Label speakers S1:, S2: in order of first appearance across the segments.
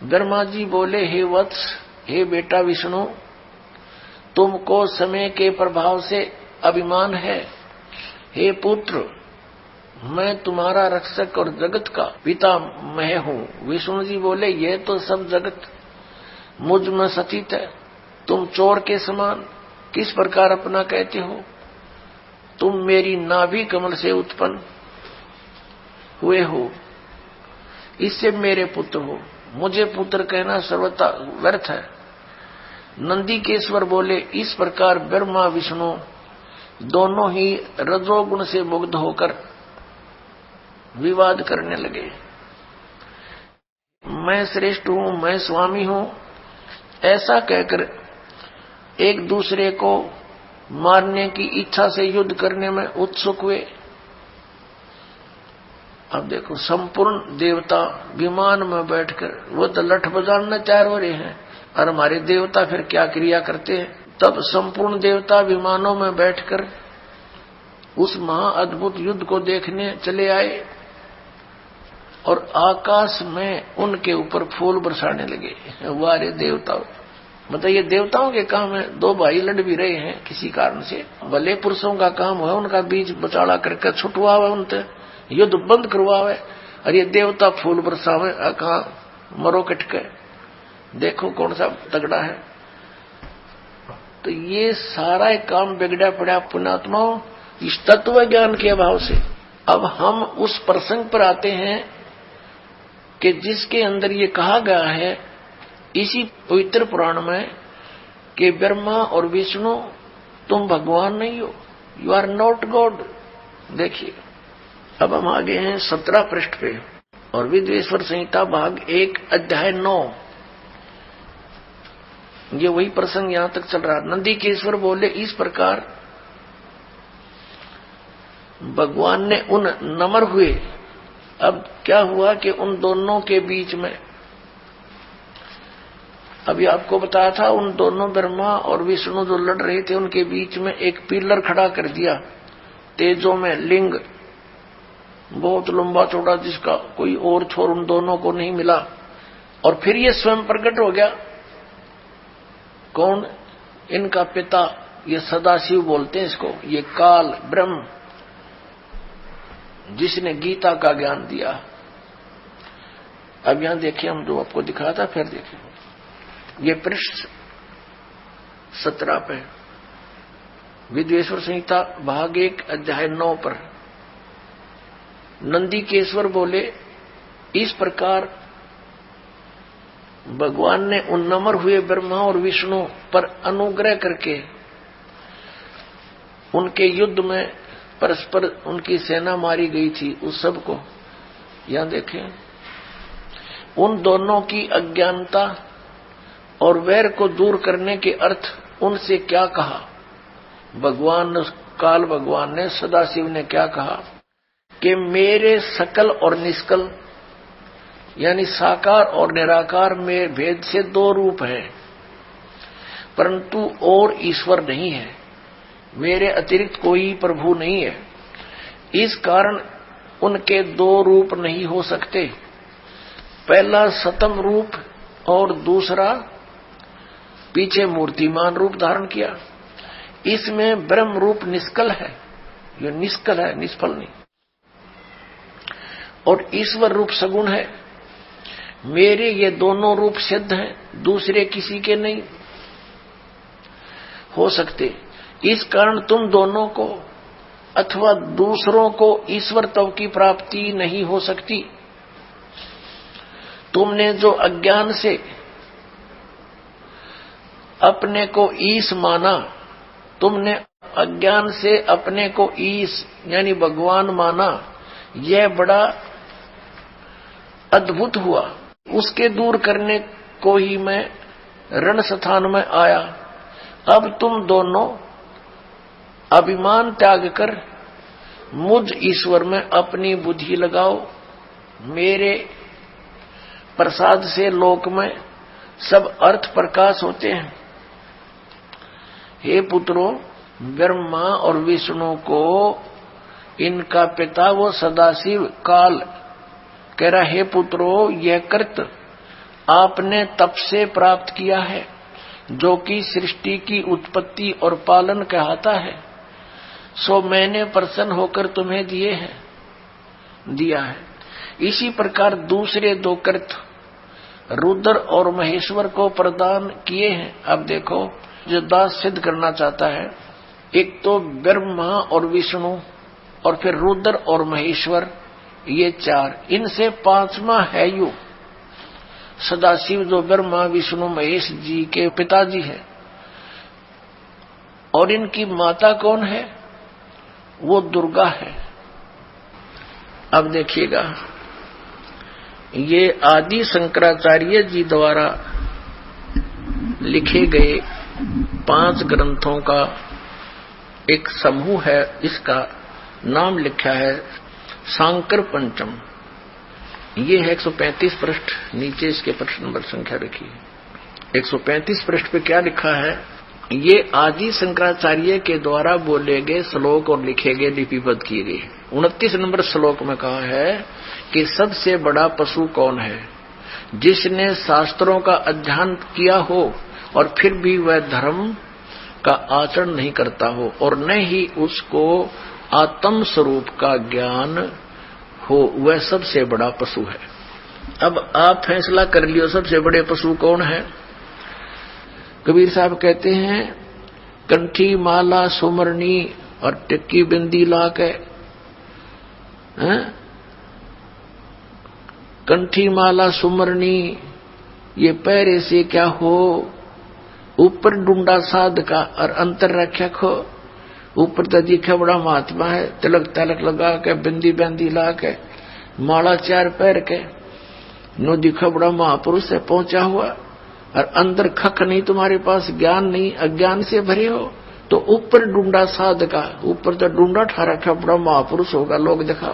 S1: ब्रह्मा जी बोले, हे वत्स, हे बेटा विष्णु, तुमको समय के प्रभाव से अभिमान है। हे पुत्र, मैं तुम्हारा रक्षक और जगत का पिता मैं हूँ। विष्णु जी बोले, यह तो सब जगत मुझ में स्थित है, तुम चोर के समान किस प्रकार अपना कहते हो? तुम मेरी नाभि कमल से उत्पन्न हुए हो, इससे मेरे पुत्र हो। मुझे पुत्र कहना सर्वथा व्यर्थ है। नंदीकेश्वर बोले, इस प्रकार ब्रह्मा विष्णु दोनों ही रजोगुण से मुग्ध होकर विवाद करने लगे। मैं श्रेष्ठ हूं, मैं स्वामी हूं, ऐसा कहकर एक दूसरे को मारने की इच्छा से युद्ध करने में उत्सुक हुए। अब देखो, संपूर्ण देवता विमान में बैठकर वो तो लठ बजाना तैयार हो रहे हैं, और हमारे देवता फिर क्या क्रिया करते हैं। तब संपूर्ण देवता विमानों में बैठकर उस महा अद्भुत युद्ध को देखने चले आए, और आकाश में उनके ऊपर फूल बरसाने लगे। वारे देवताओं, मतलब ये देवताओं के काम है। दो भाई लड़ भी रहे हैं किसी कारण से, भले पुरुषों का काम है उनका बीच बचाड़ा करके छुटवावे, उनसे युद्ध बंद करवावे, और ये देवता फूल बरसावे। कहा मरो कटके, देखो कौन सा तगड़ा है। तो ये सारा काम बिगड़ा पड़ा पुण्यात्माओं इस तत्व ज्ञान के अभाव से। अब हम उस प्रसंग पर आते हैं कि जिसके अंदर ये कहा गया है इसी पवित्र पुराण में कि ब्रह्मा और विष्णु तुम भगवान नहीं हो, यू आर नॉट गॉड। देखिए, अब हम आगे हैं 17 पृष्ठ पे, और विद्वेश्वर संहिता भाग 1 अध्याय 9, ये वही प्रसंग यहां तक चल रहा। नंदीकेश्वर बोले, इस प्रकार भगवान ने उन नम्र हुए। अब क्या हुआ कि उन दोनों के बीच में, अभी आपको बताया था, उन दोनों ब्रह्मा और विष्णु जो लड़ रहे थे उनके बीच में एक पिलर खड़ा कर दिया तेजों में, लिंग बहुत लंबा चौड़ा, जिसका कोई और छोर उन दोनों को नहीं मिला। और फिर ये स्वयं प्रकट हो गया। कौन? इनका पिता, ये सदाशिव बोलते हैं इसको, ये काल ब्रह्म, जिसने गीता का ज्ञान दिया। अब यहां देखिए, हम जो आपको दिखाया था, फिर देखिए ये पृष्ठ 17 पे, विद्वेश्वर संहिता भाग 1 अध्याय 9 पर नंदीकेश्वर बोले, इस प्रकार भगवान ने उन नम्र हुए ब्रह्मा और विष्णु पर अनुग्रह करके उनके युद्ध में परस्पर उनकी सेना मारी गई थी उस सब को, यहां देखें, उन दोनों की अज्ञानता और वैर को दूर करने के अर्थ उनसे क्या कहा। भगवान काल भगवान ने, सदाशिव ने क्या कहा कि मेरे सकल और निष्कल यानी साकार और निराकार में भेद से 2 रूप हैं, परंतु और ईश्वर नहीं है, मेरे अतिरिक्त कोई प्रभु नहीं है। इस कारण उनके 2 रूप नहीं हो सकते। पहला सतम रूप और दूसरा पीछे मूर्तिमान रूप धारण किया। इसमें ब्रह्म रूप निष्कल है, ये निष्कल है, निष्फल नहीं, और ईश्वर रूप सगुण है। मेरे ये दोनों रूप सिद्ध हैं, दूसरे किसी के नहीं हो सकते। इस कारण तुम दोनों को अथवा दूसरों को ईश्वरत्व की प्राप्ति नहीं हो सकती। तुमने जो अज्ञान से अपने को ईश माना, तुमने अज्ञान से अपने को ईश यानी भगवान माना, यह बड़ा अद्भुत हुआ। उसके दूर करने को ही मैं रण स्थान में आया। अब तुम दोनों अभिमान त्याग कर मुझ ईश्वर में अपनी बुद्धि लगाओ। मेरे प्रसाद से लोक में सब अर्थ प्रकाश होते हैं। हे पुत्रों, ब्रह्मा और विष्णु को इनका पिता वो सदाशिव काल कह रहा, हे पुत्रों, यह कृत आपने तप से प्राप्त किया है, जो कि सृष्टि की उत्पत्ति और पालन कहता है, सो मैंने प्रसन्न होकर तुम्हें दिया है। इसी प्रकार दूसरे दो कृत रुद्र और महेश्वर को प्रदान किए हैं। अब देखो, जो दास सिद्ध करना चाहता है, एक तो ब्रह्मा और विष्णु और फिर रुद्र और महेश्वर, ये चार, इनसे पांचवा है यू सदाशिव, जो ब्रह्मा विष्णु महेश जी के पिताजी हैं। और इनकी माता कौन है? वो दुर्गा है। अब देखिएगा, ये आदि शंकराचार्य जी द्वारा लिखे गए 5 ग्रंथों का एक समूह है। इसका नाम लिखा है शांकर पंचम। ये है 135 पृष्ठ, नीचे इसके पृष्ठ नंबर संख्या रखी है। 135 पृष्ठ पे क्या लिखा है? ये आदि शंकराचार्य के द्वारा बोले गए श्लोक और लिखे गए, लिपिबद्ध किए गए। 29 नंबर श्लोक में कहा है कि सबसे बड़ा पशु कौन है? जिसने शास्त्रों का अध्ययन किया हो और फिर भी वह धर्म का आचरण नहीं करता हो, और न ही उसको आत्म स्वरूप का ज्ञान हो, वह सबसे बड़ा पशु है। अब आप फैसला कर लियो, सबसे बड़े पशु कौन है? कबीर साहब कहते हैं, कंठी माला सुमरनी और टिक्की बिंदी ला के, कंठी माला सुमरनी, ये पैरे से क्या हो? ऊपर डूंडा साध का और अंतर रखा खो। ऊपर तो दिखा बड़ा महात्मा है, तिलक तलक लगा के, बिंदी बिंदी ला के, माला 4 पैर के, नो दिखा बड़ा महापुरुष है पहुंचा हुआ, और अंदर खक नहीं, तुम्हारे पास ज्ञान नहीं, अज्ञान से भरे हो। तो ऊपर डूंडा साध का, ऊपर तो डूंडा ठा रखा, बड़ा महापुरुष होगा लोग दिखा,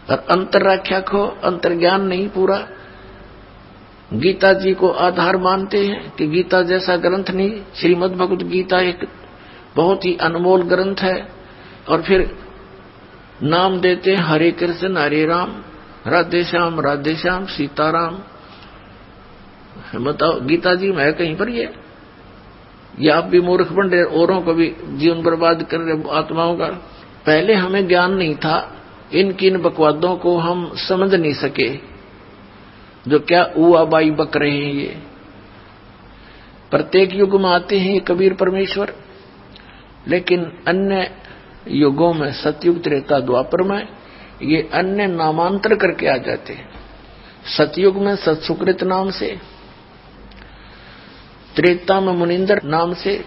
S1: और अंतर रखा खो, अंतर ज्ञान नहीं पूरा। गीता जी को आधार मानते हैं कि गीता जैसा ग्रंथ नहीं। श्रीमद् भगवत गीता एक बहुत ही अनमोल ग्रंथ है। और फिर नाम देते हैं हरे कृष्ण हरे राम, राधे श्याम सीताराम। बताओ, गीता जी में है कहीं पर ये आप भी मूर्ख बन रहे, औरों को भी जीवन बर्बाद कर रहे आत्माओं का। पहले हमें ज्ञान नहीं था, इन बकवादों को हम समझ नहीं सके, जो क्या ऊआ बाई बक रहे हैं। ये प्रत्येक युग में आते हैं कबीर परमेश्वर, लेकिन अन्य युगों में, सतयुग त्रेता द्वापर में, ये अन्य नामांतर करके आ जाते हैं। सतयुग में सत्सुकृत नाम से, त्रेता में मुनिंदर नाम से,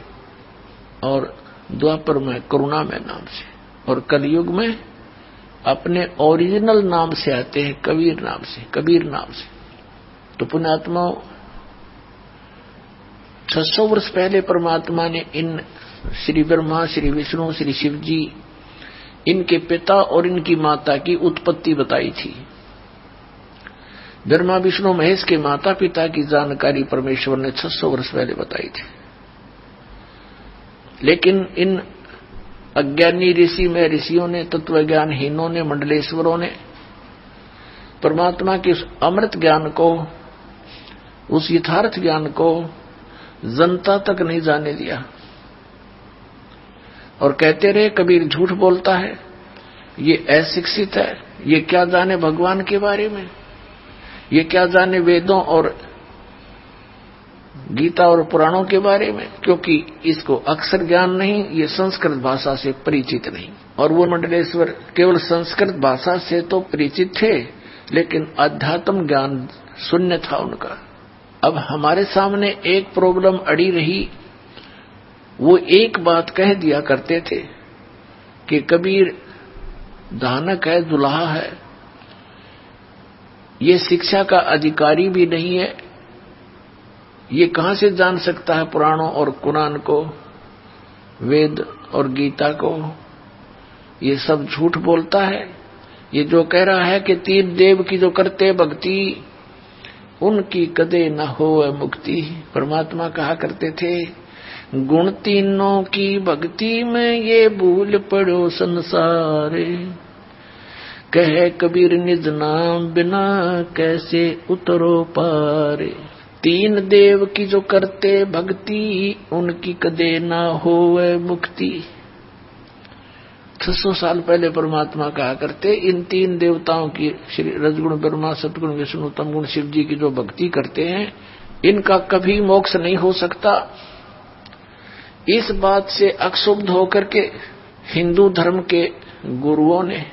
S1: और द्वापर में करुणामय नाम से, और कलयुग में अपने ओरिजिनल नाम से आते हैं, कबीर नाम से। तो पुण्यात्मा 600 वर्ष पहले परमात्मा ने इन श्री ब्रह्मा, श्री विष्णु, श्री शिव जी, इनके पिता और इनकी माता की उत्पत्ति बताई थी। ब्रह्मा विष्णु महेश के माता पिता की जानकारी परमेश्वर ने 600 वर्ष पहले बताई थी। लेकिन इन अज्ञानी ऋषियों ने, तत्वज्ञानहीनों ने, मंडलेश्वरों ने परमात्मा के उस अमृत ज्ञान को, उस यथार्थ ज्ञान को जनता तक नहीं जाने दिया, और कहते रहे कबीर झूठ बोलता है, ये अशिक्षित है, ये क्या जाने भगवान के बारे में, ये क्या जाने वेदों और गीता और पुराणों के बारे में, क्योंकि इसको अक्षर ज्ञान नहीं, ये संस्कृत भाषा से परिचित नहीं। और वो मंडलेश्वर केवल संस्कृत भाषा से तो परिचित थे, लेकिन अध्यात्म ज्ञान शून्य था उनका। अब हमारे सामने एक प्रॉब्लम अड़ी रही, वो एक बात कह दिया करते थे कि कबीर दानक है, दुल्हा है, ये शिक्षा का अधिकारी भी नहीं है, ये कहां से जान सकता है पुराणों और कुरान को, वेद और गीता को। ये सब झूठ बोलता है। ये जो कह रहा है कि 3 देव की जो करते भक्ति, उनकी कदे न हो मुक्ति। परमात्मा कहा करते थे, गुण तीनों की भक्ति में ये भूल पड़ो संसारे, कहे कबीर निज नाम बिना कैसे उतरो पार। 3 देव की जो करते भक्ति उनकी कदे ना होवे मुक्ति। 600 साल पहले परमात्मा कहा करते इन 3 देवताओं की, श्री रजगुण ब्रह्मा, सतगुण विष्णु, तमगुण शिव जी की जो भक्ति करते हैं इनका कभी मोक्ष नहीं हो सकता। इस बात से अक्षुब्ध होकर के हिंदू धर्म के गुरुओं ने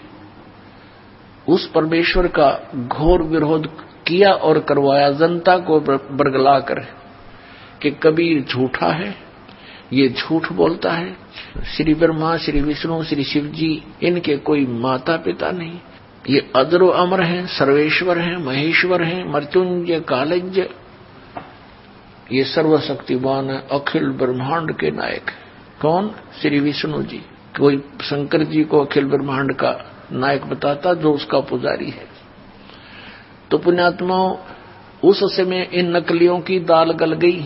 S1: उस परमेश्वर का घोर विरोध किया और करवाया, जनता को बरगला कर कि कबीर झूठा है, ये झूठ बोलता है। श्री ब्रह्मा, श्री विष्णु, श्री शिव जी इनके कोई माता पिता नहीं, ये अजरो अमर हैं, सर्वेश्वर हैं, महेश्वर हैं, मृत्युंजय कालज्ञ, ये सर्वशक्तिवान है, अखिल ब्रह्मांड के नायक। कौन? श्री विष्णु जी। कोई शंकर जी को अखिल ब्रह्मांड का नायक बताता जो उसका पुजारी है। तो पुण्यात्माओं, उस समय इन नकलियों की दाल गल गई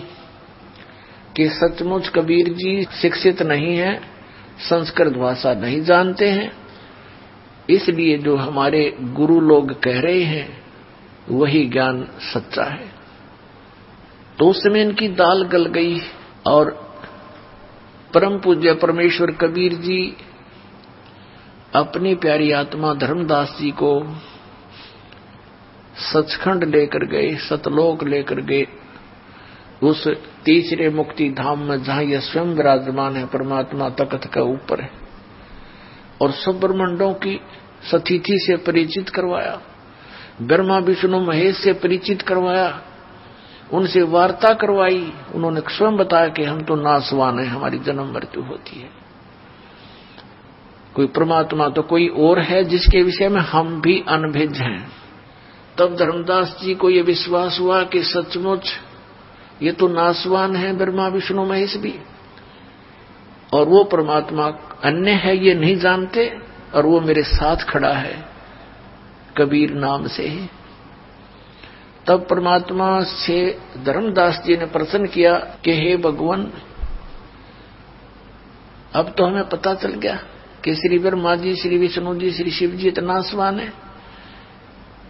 S1: कि सचमुच कबीर जी शिक्षित नहीं है, संस्कृत भाषा नहीं जानते हैं, इसलिए जो हमारे गुरु लोग कह रहे हैं वही ज्ञान सच्चा है। तो उस समय इनकी दाल गल गई और परम पूज्य परमेश्वर कबीर जी अपनी प्यारी आत्मा धर्मदास जी को सचखंड लेकर गए, सतलोक लेकर गए, उस तीसरे मुक्ति धाम में जहां यह स्वयं विराजमान है, परमात्मा तख्त का ऊपर है, और सब ब्रह्मांडों की सतिथि से परिचित करवाया, ब्रह्मा विष्णु महेश से परिचित करवाया, उनसे वार्ता करवाई। उन्होंने स्वयं बताया कि हम तो नासवान हैं, हमारी जन्म मृत्यु होती है, कोई परमात्मा तो कोई और है जिसके विषय में हम भी अनभिज्ञ हैं। तब धर्मदास जी को यह विश्वास हुआ कि सचमुच ये तो नासवान है ब्रह्मा विष्णु महेश भी, और वो परमात्मा अन्य है ये नहीं जानते, और वो मेरे साथ खड़ा है कबीर नाम से ही। तब परमात्मा से धर्मदास जी ने प्रश्न किया कि हे भगवान, अब तो हमें पता चल गया कि श्री ब्रह्मा जी, श्री विष्णु जी, श्री शिव जी इतना नासवान है,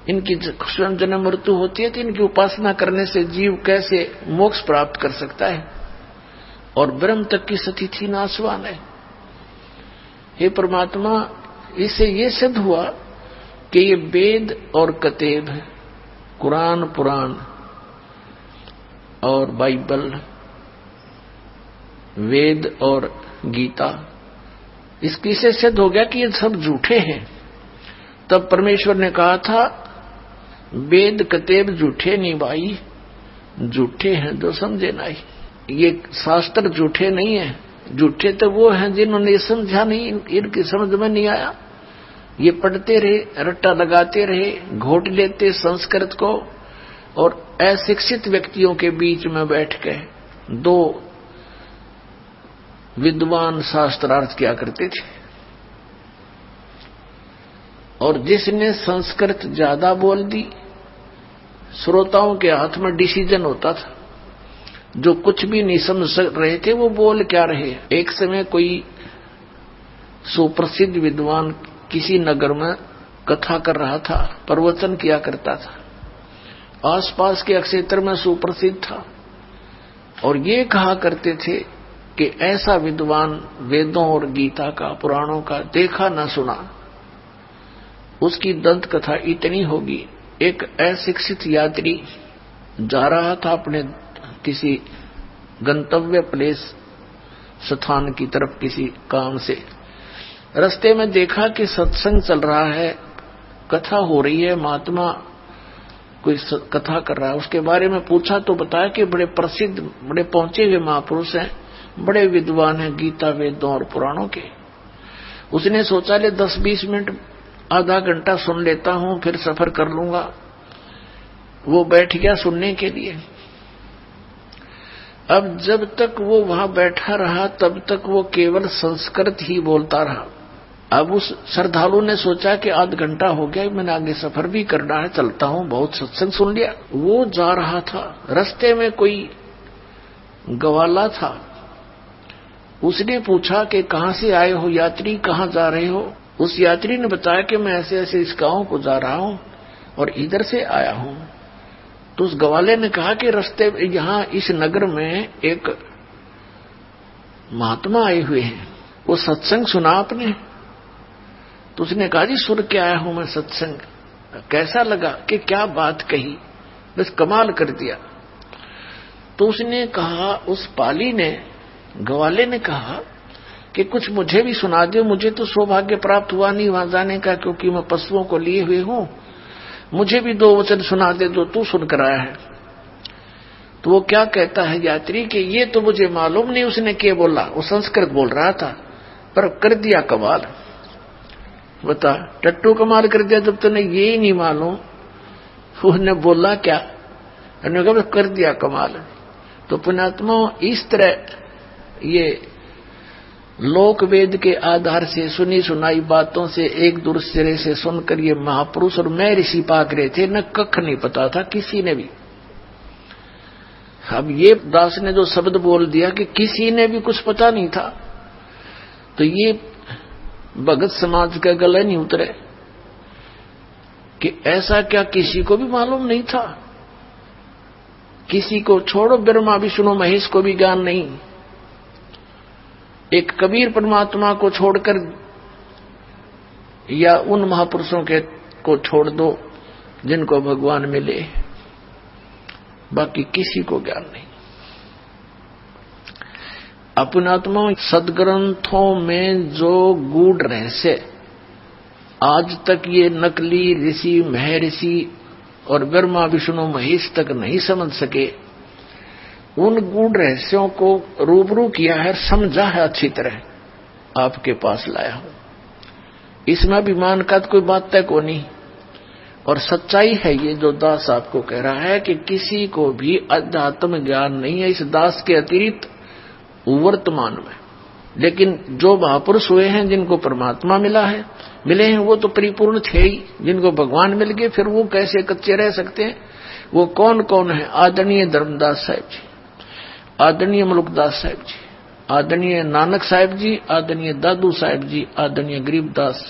S1: इनकी स्वयं जन्म मृत्यु होती है, तो इनकी उपासना करने से जीव कैसे मोक्ष प्राप्त कर सकता है, और ब्रह्म तक की स्थिति नासवान है। हे परमात्मा, इससे ये सिद्ध हुआ कि ये वेद और कतेब, कुरान, पुराण और बाइबल, वेद और गीता, इसकी से सिद्ध हो गया कि ये सब झूठे हैं। तब परमेश्वर ने कहा था, वेद कतेब झूठे नहीं भाई, झूठे हैं जो समझे नहीं। ये शास्त्र झूठे नहीं है, झूठे तो वो हैं जिन्होंने समझा नहीं, इनकी समझ में नहीं आया। ये पढ़ते रहे, रट्टा लगाते रहे, घोट लेते संस्कृत को, और अशिक्षित व्यक्तियों के बीच में बैठ के 2 विद्वान शास्त्रार्थ किया करते थे, और जिसने संस्कृत ज्यादा बोल दी, श्रोताओं के हाथ में डिसीजन होता था, जो कुछ भी नहीं समझ रहे थे वो बोल क्या रहे। एक समय कोई सुप्रसिद्ध विद्वान किसी नगर में कथा कर रहा था, प्रवचन किया करता था, आसपास के क्षेत्र में सुप्रसिद्ध था, और ये कहा करते थे कि ऐसा विद्वान वेदों और गीता का, पुराणों का देखा न सुना, उसकी दंत कथा इतनी होगी। एक अशिक्षित यात्री जा रहा था अपने किसी गंतव्य प्लेस स्थान की तरफ किसी काम से, रास्ते में देखा कि सत्संग चल रहा है, कथा हो रही है, महात्मा कोई कथा कर रहा है। उसके बारे में पूछा तो बताया कि बड़े प्रसिद्ध, बड़े पहुंचे हुए महापुरुष हैं, बड़े विद्वान हैं गीता, वेदों और पुराणों के। उसने सोचा ले 10-20 मिनट, आधा घंटा सुन लेता हूं, फिर सफर कर लूंगा। वो बैठ गया सुनने के लिए। अब जब तक वो वहां बैठा रहा तब तक वो केवल संस्कृत ही बोलता रहा। अब उस श्रद्धालु ने सोचा कि आध घंटा हो गया, मैंने आगे सफर भी करना है, चलता हूं, बहुत सत्संग सुन लिया। वो जा रहा था, रास्ते में कोई ग्वाला था, उसने पूछा कि कहां से आए हो यात्री, कहां जा रहे हो? उस यात्री ने बताया कि मैं ऐसे ऐसे इस गांव को जा रहा हूं और इधर से आया हूं। तो उस ग्वाले ने कहा कि रास्ते यहां इस नगर में एक महात्मा आए हुए हैं, वो सत्संग सुना आपने? तो उसने कहा जी सुन के आया हूं मैं सत्संग। कैसा लगा? कि क्या बात कही, बस कमाल कर दिया। तो उसने कहा, उस पाली ने, ग्वाले ने कहा कि कुछ मुझे भी सुना दो, मुझे तो सौभाग्य प्राप्त हुआ नहीं वहां जाने का, क्योंकि मैं पशुओं को लिए हुए हूं, मुझे भी 2 वचन सुना दे जो तू सुनकर आया है। तो वो क्या कहता है यात्री कि ये तो मुझे मालूम नहीं उसने क्या बोला, वो संस्कृत बोल रहा था पर कर दिया कमाल। बता, टट्टू कमाल कर दिया जब तुमने ये ही नहीं मालूम उसने बोला क्या, कर दिया कमाल। तो पुण्यात्मा इस तरह ये लोक वेद के आधार से सुनी सुनाई बातों से एक दूसरे से सुनकर ये महापुरुष और मैं ऋषि पाक रहे थे, न कख नहीं पता था किसी ने भी। अब ये दास ने जो शब्द बोल दिया कि किसी ने भी कुछ पता नहीं था, तो ये भगत समाज का गले नहीं उतरे कि ऐसा क्या किसी को भी मालूम नहीं था? किसी को छोड़ो, ब्रह्मा विष्णु महेश को भी ज्ञान नहीं। एक कबीर परमात्मा को छोड़कर या उन महापुरुषों के को छोड़ दो जिनको भगवान मिले, बाकी किसी को ज्ञान नहीं। अपनात्मा सदग्रंथों में जो गूढ़ रहस्य आज तक ये नकली ऋषि महर्षि और ब्रह्मा विष्णु महेश तक नहीं समझ सके, उन गूढ़ रहस्यों को रूबरू किया है, समझा है, अच्छी तरह आपके पास लाया हूं। इसमें अभिमान का तो कोई बात तय को नहीं, और सच्चाई है ये जो दास आपको कह रहा है कि किसी को भी अध्यात्म ज्ञान नहीं है इस दास के अतिरिक्त वर्तमान में। लेकिन जो महापुरुष हुए हैं, जिनको परमात्मा मिले हैं, वो तो परिपूर्ण थे ही। जिनको भगवान मिल गए फिर वो कैसे कच्चे रह सकते हैं? वो कौन कौन है? आदरणीय धर्मदास साहिब जी, आदरणीय मुलुकदास साहिब जी, आदरणीय नानक साहिब जी, आदरणीय दादू साहिब जी, आदरणीय गरीबदास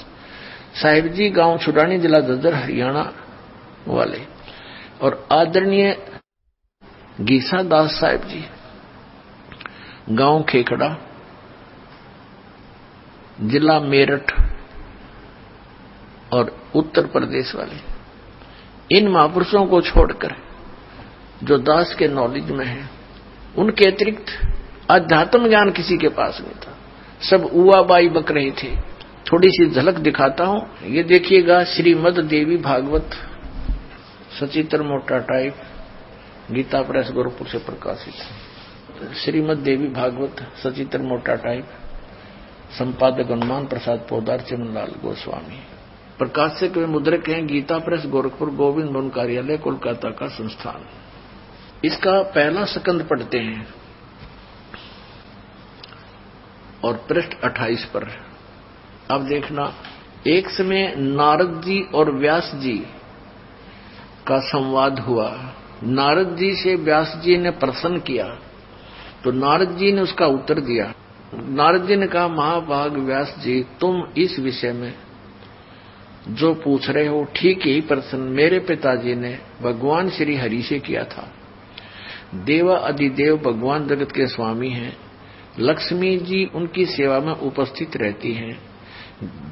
S1: साहिब जी, गांव छुड़ानी, जिला झज्जर, हरियाणा वाले, और आदरणीय गीसा दास साहिब जी, गांव खेखड़ा, जिला मेरठ और उत्तर प्रदेश वाले। इन महापुरुषों को छोड़कर जो दास के नॉलेज में है, उनके अतिरिक्त अध्यात्म ज्ञान किसी के पास नहीं था। सब उवाबाई बक रहे थे। थोड़ी सी झलक दिखाता हूं, ये देखिएगा। श्रीमद देवी भागवत सचित्र मोटा टाइप, गीता प्रेस गोरखपुर से प्रकाशित। श्रीमद देवी भागवत सचित्र मोटा टाइप, संपादक हनुमान प्रसाद पोदार, चिमनलाल गोस्वामी। प्रकाशक में मुद्रक हैं गीता प्रेस गोरखपुर, गोविंद भवन कार्यालय, कोलकाता का संस्थान। इसका पहला स्कंद पढ़ते हैं और पृष्ठ 28 पर। अब देखना, एक समय नारद जी और व्यास जी का संवाद हुआ। नारद जी से व्यास जी ने प्रश्न किया तो नारद जी ने उसका उत्तर दिया। नारद जी ने कहा, महाभाग व्यास जी, तुम इस विषय में जो पूछ रहे हो ठीक यही प्रश्न मेरे पिताजी ने भगवान श्री हरि से किया था। देवा अधिदेव भगवान जगत के स्वामी हैं। लक्ष्मी जी उनकी सेवा में उपस्थित रहती हैं।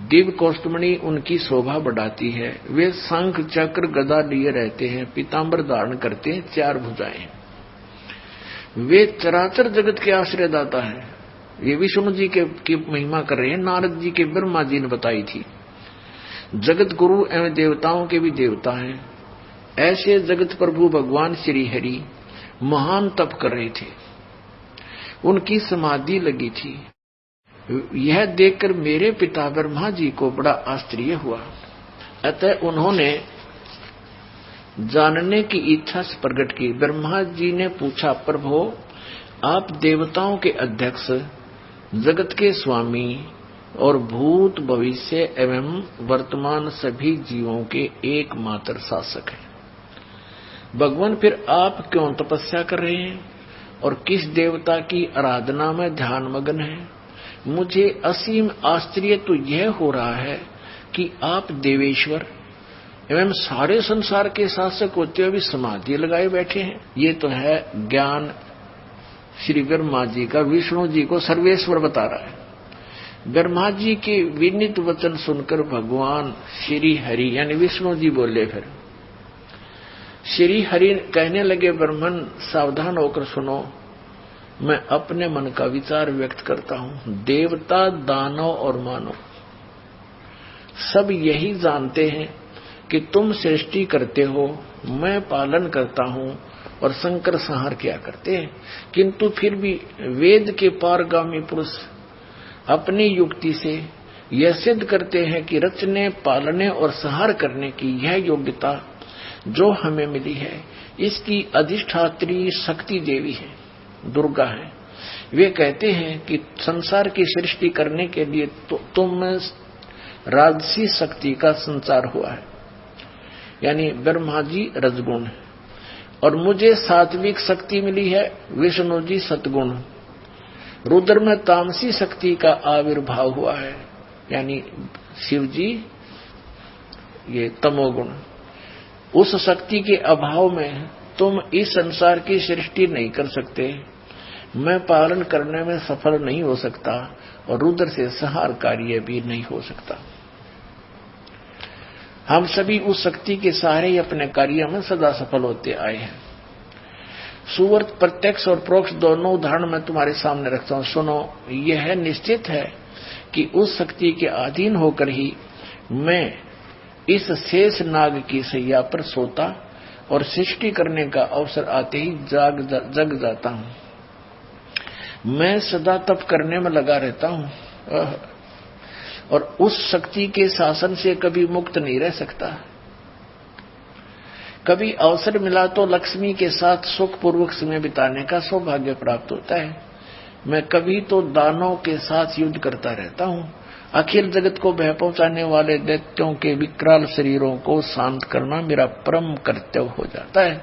S1: दिव्य कौस्तुमणि उनकी शोभा बढ़ाती है। वे शंख चक्र गदा लिए रहते हैं, पीताम्बर धारण करते हैं, 4 भुजाएं। वे चराचर जगत के आश्रयदाता हैं। ये विष्णु जी की महिमा कर रहे हैं, नारद जी के ब्रह्मा जी ने बताई थी। जगत गुरु एवं देवताओं के भी देवता हैं। ऐसे जगत प्रभु भगवान श्री हरि महान तप कर रहे थे, उनकी समाधि लगी थी। यह देखकर मेरे पिता ब्रह्मा जी को बड़ा आश्चर्य हुआ। अतः उन्होंने जानने की इच्छा प्रकट की। ब्रह्मा जी ने पूछा, प्रभु आप देवताओं के अध्यक्ष, जगत के स्वामी और भूत भविष्य एवं वर्तमान सभी जीवों के एकमात्र शासक हैं। भगवान फिर आप क्यों तपस्या कर रहे हैं और किस देवता की आराधना में ध्यान मग्न है? मुझे असीम आश्चर्य तो यह हो रहा है कि आप देवेश्वर एवं सारे संसार के शासक होते हुए भी समाधि लगाए बैठे हैं। ये तो है ज्ञान श्री ब्रह्मा जी का विष्णु जी को सर्वेश्वर बता रहा है। ब्रह्मा जी के विनीत वचन सुनकर भगवान श्री हरि यानी विष्णु जी बोले। फिर श्री हरि कहने लगे, ब्रह्मन सावधान होकर सुनो, मैं अपने मन का विचार व्यक्त करता हूं। देवता, दानव और मानव सब यही जानते हैं कि तुम सृष्टि करते हो, मैं पालन करता हूं और शंकर संहार किया करते हैं। किंतु फिर भी वेद के पारगामी पुरुष अपनी युक्ति से यह सिद्ध करते हैं कि रचने, पालने और संहार करने की यह योग्यता जो हमें मिली है, इसकी अधिष्ठात्री शक्ति देवी है, दुर्गा है। वे कहते हैं कि संसार की सृष्टि करने के लिए तुम राजसी शक्ति का संचार हुआ है, यानी ब्रह्मा जी रजगुण और मुझे सात्विक शक्ति मिली है, विष्णु जी सतगुण। रुद्र में तामसी शक्ति का आविर्भाव हुआ है, यानी शिव जी ये तमोगुण। उस शक्ति के अभाव में तुम इस संसार की सृष्टि नहीं कर सकते, मैं पालन करने में सफल नहीं हो सकता और रुद्र से संहार कार्य भी नहीं हो सकता। हम सभी उस शक्ति के सहारे ही अपने कार्य में सदा सफल होते आए हैं। सुवर्त प्रत्यक्ष और प्रोक्ष दोनों उदाहरण मैं तुम्हारे सामने रखता हूं, सुनो। यह निश्चित है कि उस शक्ति के अधीन होकर ही मैं इस शेष नाग की सैया पर सोता और सृष्टि करने का अवसर आते ही जग जाता हूं। मैं सदा तप करने में लगा रहता हूं और उस शक्ति के शासन से कभी मुक्त नहीं रह सकता। कभी अवसर मिला तो लक्ष्मी के साथ सुखपूर्वक समय बिताने का सौभाग्य प्राप्त होता है। मैं कभी तो दानों के साथ युद्ध करता रहता हूं। अखिल जगत को भय पहुंचाने वाले दैत्यों के विकराल शरीरों को शांत करना मेरा परम कर्तव्य हो जाता है।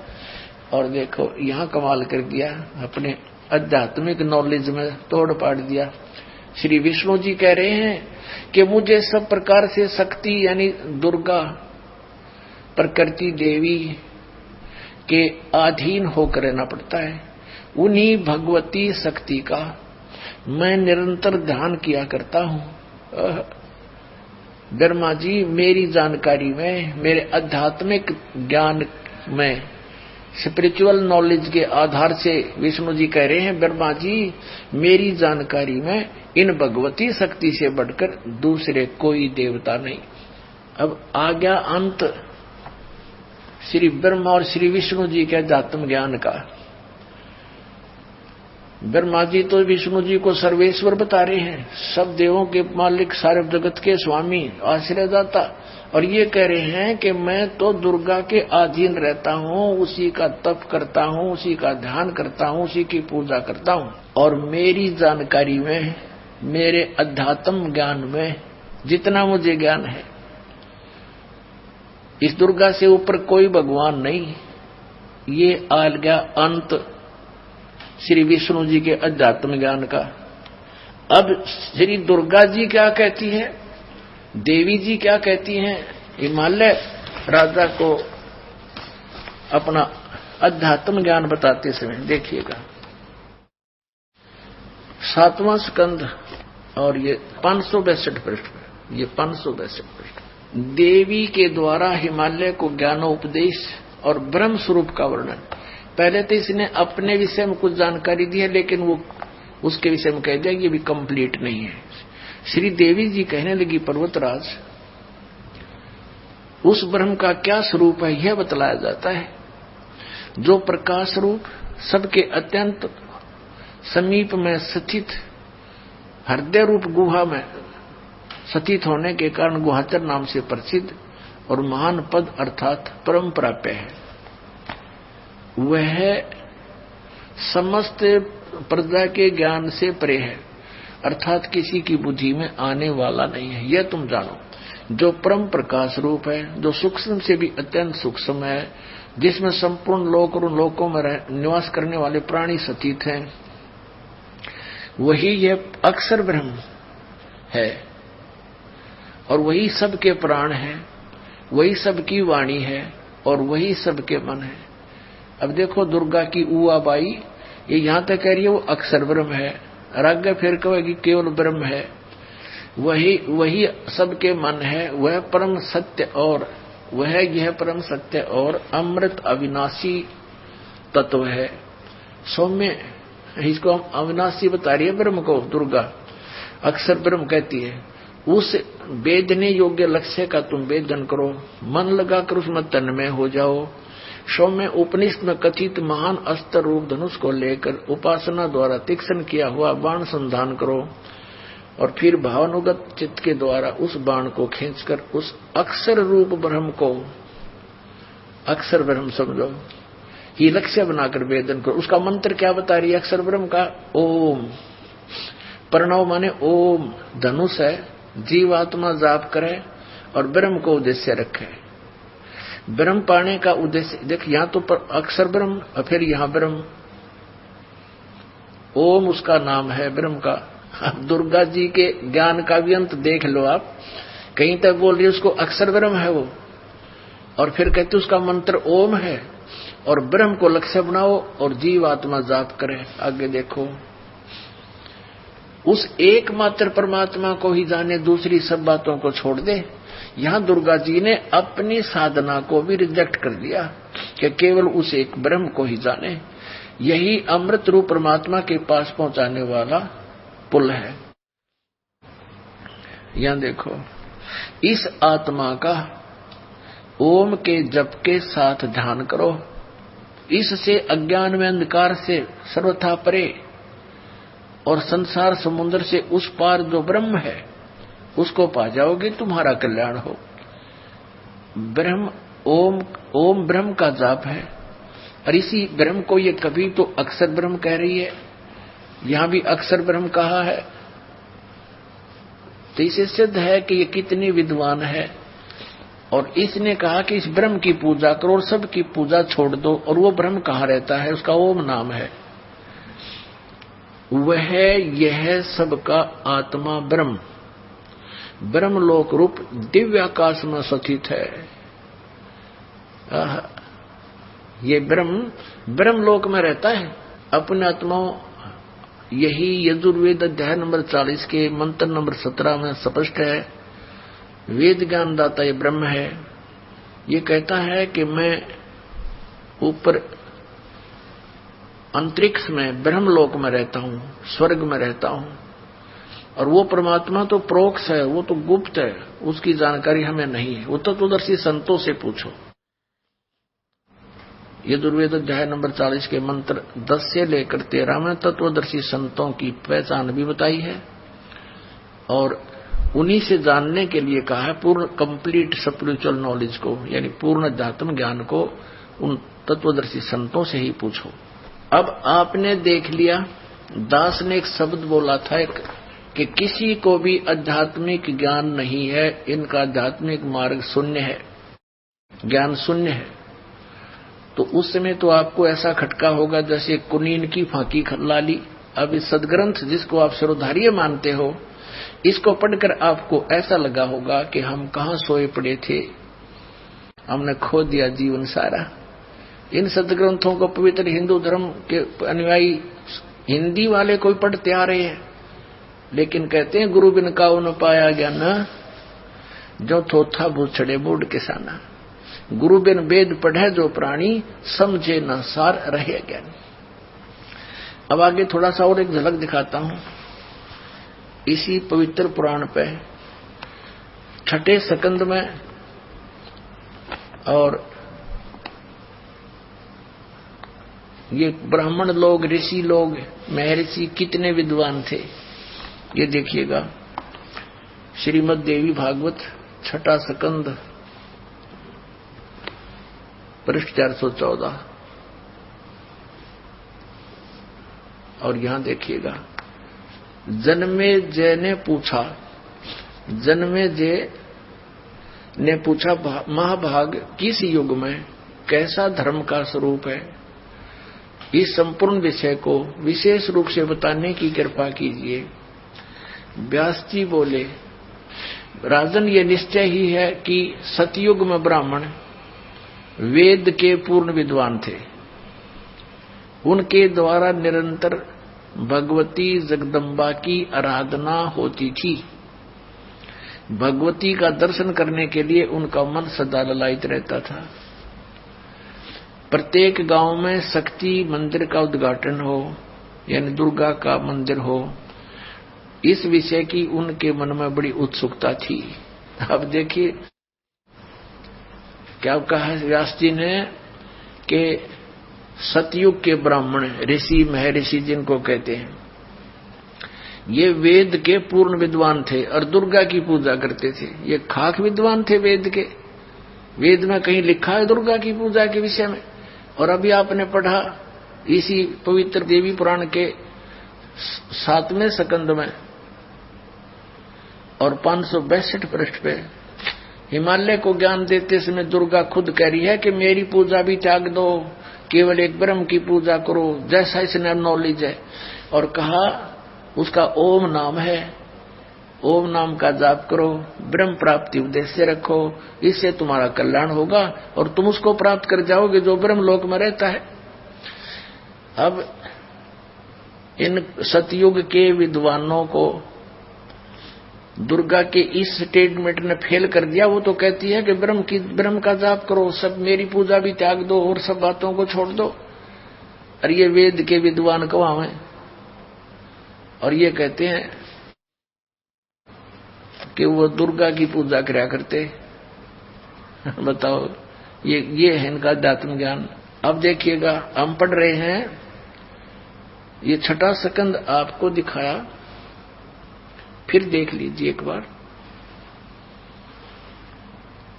S1: और देखो यहाँ कमाल कर दिया, अपने आध्यात्मिक नॉलेज में तोड़ पाड़ दिया। श्री विष्णु जी कह रहे हैं कि मुझे सब प्रकार से शक्ति यानी दुर्गा प्रकृति देवी के अधीन होकर रहना पड़ता है। उन्हीं भगवती शक्ति का मैं निरंतर ध्यान किया करता हूं। ब्रह्मा जी मेरी जानकारी में, मेरे आध्यात्मिक ज्ञान में, स्पिरिचुअल नॉलेज के आधार से विष्णु जी कह रहे हैं, ब्रह्मा जी मेरी जानकारी में इन भगवती शक्ति से बढ़कर दूसरे कोई देवता नहीं। अब आ गया अंत श्री ब्रह्मा और श्री विष्णु जी के अध्यात्म ज्ञान का। ब्रह्मा जी तो विष्णु जी को सर्वेश्वर बता रहे हैं, सब देवों के मालिक, सारे जगत के स्वामी, आश्रयदाता, और ये कह रहे हैं कि मैं तो दुर्गा के अधीन रहता हूँ, उसी का तप करता हूँ, उसी का ध्यान करता हूँ, उसी की पूजा करता हूँ। और मेरी जानकारी में, मेरे अध्यात्म ज्ञान में जितना मुझे ज्ञान है, इस दुर्गा से ऊपर कोई भगवान नहीं। ये आ गया अंत श्री विष्णु जी के अध्यात्म ज्ञान का। अब श्री दुर्गा जी क्या कहती है, देवी जी क्या कहती हैं, हिमालय राजा को अपना अध्यात्म ज्ञान बताते समय देखिएगा। 7वां स्कंद और ये 562 पृष्ठ पे, ये 562 पृष्ठ। देवी के द्वारा हिमालय को ज्ञानोपदेश और ब्रह्म स्वरूप का वर्णन। पहले तो इसने अपने विषय में कुछ जानकारी दी है, लेकिन वो उसके विषय में कह दिया ये भी कंप्लीट नहीं है। श्री देवी जी कहने लगी, पर्वतराज उस ब्रह्म का क्या स्वरूप है यह बतलाया जाता है, जो प्रकाश रूप, सबके अत्यंत समीप में स्थित, हृदय रूप गुहा में स्थित होने के कारण गुहाचर नाम से प्रसिद्ध और महान पद अर्थात परम प्राप्य है। वह समस्त प्रजा के ज्ञान से परे है, अर्थात किसी की बुद्धि में आने वाला नहीं है, यह तुम जानो। जो परम प्रकाश रूप है, जो सूक्ष्म से भी अत्यंत सूक्ष्म है, जिसमें संपूर्ण लोक और लोकों में निवास करने वाले प्राणी स्थित हैं, वही यह अक्षर ब्रह्म है और वही सबके प्राण है, वही सबकी वाणी है और वही सबके मन है। अब देखो दुर्गा की उआ बाई ये यहां तक कह रही है वो अक्षर ब्रह्म है, और आगे फिर कहेगी केवल ब्रह्म है, वही सबके मन है, वह परम सत्य और वह यह परम सत्य और अमृत अविनाशी तत्व है। सौम्य इसको अविनाशी बता रही है ब्रह्म को दुर्गा, अक्षर ब्रह्म कहती है। उस वेदने योग्य लक्ष्य का तुम वेदन करो, मन लगाकर उसमें तन्मय हो जाओ। सौम्य उपनिषद में कथित महान अस्त्र रूप धनुष को लेकर उपासना द्वारा तीक्ष्ण किया हुआ बाण संधान करो और फिर भावानुगत चित्त के द्वारा उस बाण को खींचकर उस अक्षर रूप ब्रह्म को अक्षर ब्रह्म समझो, ये लक्ष्य बनाकर वेदन करो। उसका मंत्र क्या बता रही है अक्षर ब्रह्म का? ओम। प्रणव माने ओम धनुष है, जीवात्मा जाप करे और ब्रह्म को उद्देश्य रखे। ब्रह्म पाने का उद्देश्य देख, यहां तो अक्षर ब्रह्म और फिर यहां ब्रह्म, ओम उसका नाम है ब्रह्म का। अब दुर्गा जी के ज्ञान का भी अंत देख लो आप, कहीं तक बोल रही उसको अक्षर ब्रह्म है वो, और फिर कहते उसका मंत्र ओम है और ब्रह्म को लक्ष्य बनाओ और जीव आत्मा जाप करे। आगे देखो, उस एकमात्र परमात्मा को ही जाने, दूसरी सब बातों को छोड़ दे। यहां दुर्गा जी ने अपनी साधना को भी रिजेक्ट कर दिया कि केवल उस एक ब्रह्म को ही जाने, यही अमृत रूप परमात्मा के पास पहुंचाने वाला पुल है। यहां देखो, इस आत्मा का ओम के जप के साथ ध्यान करो, इससे अज्ञान में अंधकार से सर्वथा परे और संसार समुद्र से उस पार जो ब्रह्म है उसको पा जाओगे, तुम्हारा कल्याण हो। ब्रह्म ओम ब्रह्म का जाप है और इसी ब्रह्म को ये कभी तो अक्षर ब्रह्म कह रही है, यहां भी अक्षर ब्रह्म कहा है। तो इसे सिद्ध है कि ये कितनी विद्वान है, और इसने कहा कि इस ब्रह्म की पूजा करो और सबकी पूजा छोड़ दो। और वो ब्रह्म कहाँ रहता है? उसका ओम नाम है, वह यह सबका आत्मा ब्रह्म ब्रह्मलोक रूप दिव्य आकाश में स्थित है। ये ब्रह्मलोक में रहता है अपने आत्माओं। यही यजुर्वेद अध्याय नंबर 40 के मंत्र नंबर 17 में स्पष्ट है। वेद ज्ञान दाता ये ब्रह्म है। ये कहता है कि मैं ऊपर अंतरिक्ष में ब्रह्मलोक में रहता हूं, स्वर्ग में रहता हूं, और वो परमात्मा तो प्रोक्ष है, वो तो गुप्त है, उसकी जानकारी हमें नहीं है। वो तत्वदर्शी संतों से पूछो। यजुर्वेद अध्याय नंबर 40 के मंत्र 10 से लेकर 13 में तत्वदर्शी संतों की पहचान भी बताई है, और उन्हीं से जानने के लिए कहा है पूर्ण कंप्लीट स्पिरिचुअल नॉलेज को, यानी पूर्ण अध्यात्म ज्ञान को उन तत्वदर्शी संतों से ही पूछो। अब आपने देख लिया, दास ने एक शब्द बोला था कि किसी को भी आध्यात्मिक ज्ञान नहीं है, इनका आध्यात्मिक मार्ग शून्य है, ज्ञान शून्य है। तो उस समय तो आपको ऐसा खटका होगा जैसे कुनीन की फांकी लाली। अब इस सदग्रंथ जिसको आप सर्वधार्य मानते हो, इसको पढ़कर आपको ऐसा लगा होगा कि हम कहां सोए पड़े थे, हमने खो दिया जीवन सारा। इन सदग्रंथों को पवित्र हिंदू धर्म के अनुयायी हिंदी वाले कोई पढ़ते आ रहे हैं, लेकिन कहते हैं गुरु बिन काऊ न पाया ज्ञान, जो थोथा भूछड़े बूढ़ किसाना। गुरु बिन वेद पढ़े जो प्राणी, समझे न सार रहे ज्ञान। अब आगे थोड़ा सा और एक झलक दिखाता हूं इसी पवित्र पुराण पे, 6ठे स्कंद में। और ये ब्राह्मण लोग, ऋषि लोग, महर्षि कितने विद्वान थे, ये देखिएगा। श्रीमद् देवी भागवत 6ठा स्कंद पृष्ठ 414। और यहां देखिएगा, जन्मेजय ने पूछा, जन्मेजय ने पूछा महाभाग किस युग में कैसा धर्म का स्वरूप है? इस संपूर्ण विषय को विशेष रूप से बताने की कृपा कीजिए। व्यास जी बोले, राजन, ये निश्चय ही है कि सतयुग में ब्राह्मण वेद के पूर्ण विद्वान थे। उनके द्वारा निरंतर भगवती जगदम्बा की आराधना होती थी। भगवती का दर्शन करने के लिए उनका मन सदा ललायित रहता था। प्रत्येक गांव में शक्ति मंदिर का उद्घाटन हो, यानी दुर्गा का मंदिर हो, इस विषय की उनके मन में बड़ी उत्सुकता थी। अब देखिए क्या कहा व्यास जी ने कि सतयुग के ब्राह्मण ऋषि महर्षि जिनको कहते हैं, ये वेद के पूर्ण विद्वान थे और दुर्गा की पूजा करते थे। ये खाक विद्वान थे वेद के। वेद में कहीं लिखा है दुर्गा की पूजा के विषय में? और अभी आपने पढ़ा इसी पवित्र देवी पुराण के 7वें स्कंद में और 562 पृष्ठ पे हिमालय को ज्ञान देते समय दुर्गा खुद कह रही है कि मेरी पूजा भी त्याग दो, केवल एक ब्रह्म की पूजा करो, जैसा इसने नॉलेज है। और कहा उसका ओम नाम है, ओम नाम का जाप करो, ब्रह्म प्राप्ति उद्देश्य रखो, इससे तुम्हारा कल्याण होगा और तुम उसको प्राप्त कर जाओगे जो ब्रह्म लोक में रहता है। अब इन सतयुग के विद्वानों को दुर्गा के इस स्टेटमेंट ने फेल कर दिया। वो तो कहती है कि ब्रह्म का जाप करो, सब मेरी पूजा भी त्याग दो और सब बातों को छोड़ दो। और ये वेद के विद्वान कहाँ हैं? और ये कहते हैं कि वो दुर्गा की पूजा कराया करते। बताओ, ये है इनका अध्यात्म ज्ञान। अब देखिएगा, हम पढ़ रहे हैं, ये 6वां स्कंद आपको दिखाया, फिर देख लीजिए एक बार।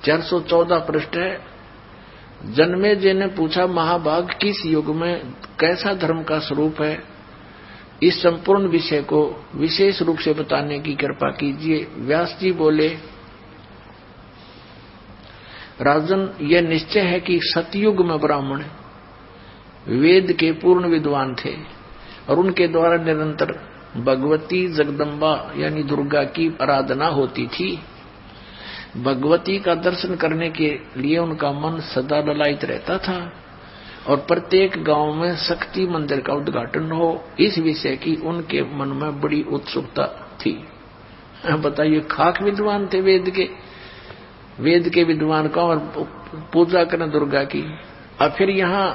S1: 414 पृष्ठ है। जन्मेजय ने पूछा, महाभाग किस युग में कैसा धर्म का स्वरूप है? इस संपूर्ण विषय को विशेष रूप से बताने की कृपा कीजिए। व्यास जी बोले, राजन, यह निश्चय है कि सतयुग में ब्राह्मण वेद के पूर्ण विद्वान थे और उनके द्वारा निरंतर भगवती जगदम्बा यानी दुर्गा की आराधना होती थी। भगवती का दर्शन करने के लिए उनका मन सदा ललायित रहता था और प्रत्येक गांव में शक्ति मंदिर का उद्घाटन हो, इस विषय की उनके मन में बड़ी उत्सुकता थी। बताइए, खाक विद्वान थे वेद के विद्वान का और पूजा करें दुर्गा की। अब फिर यहाँ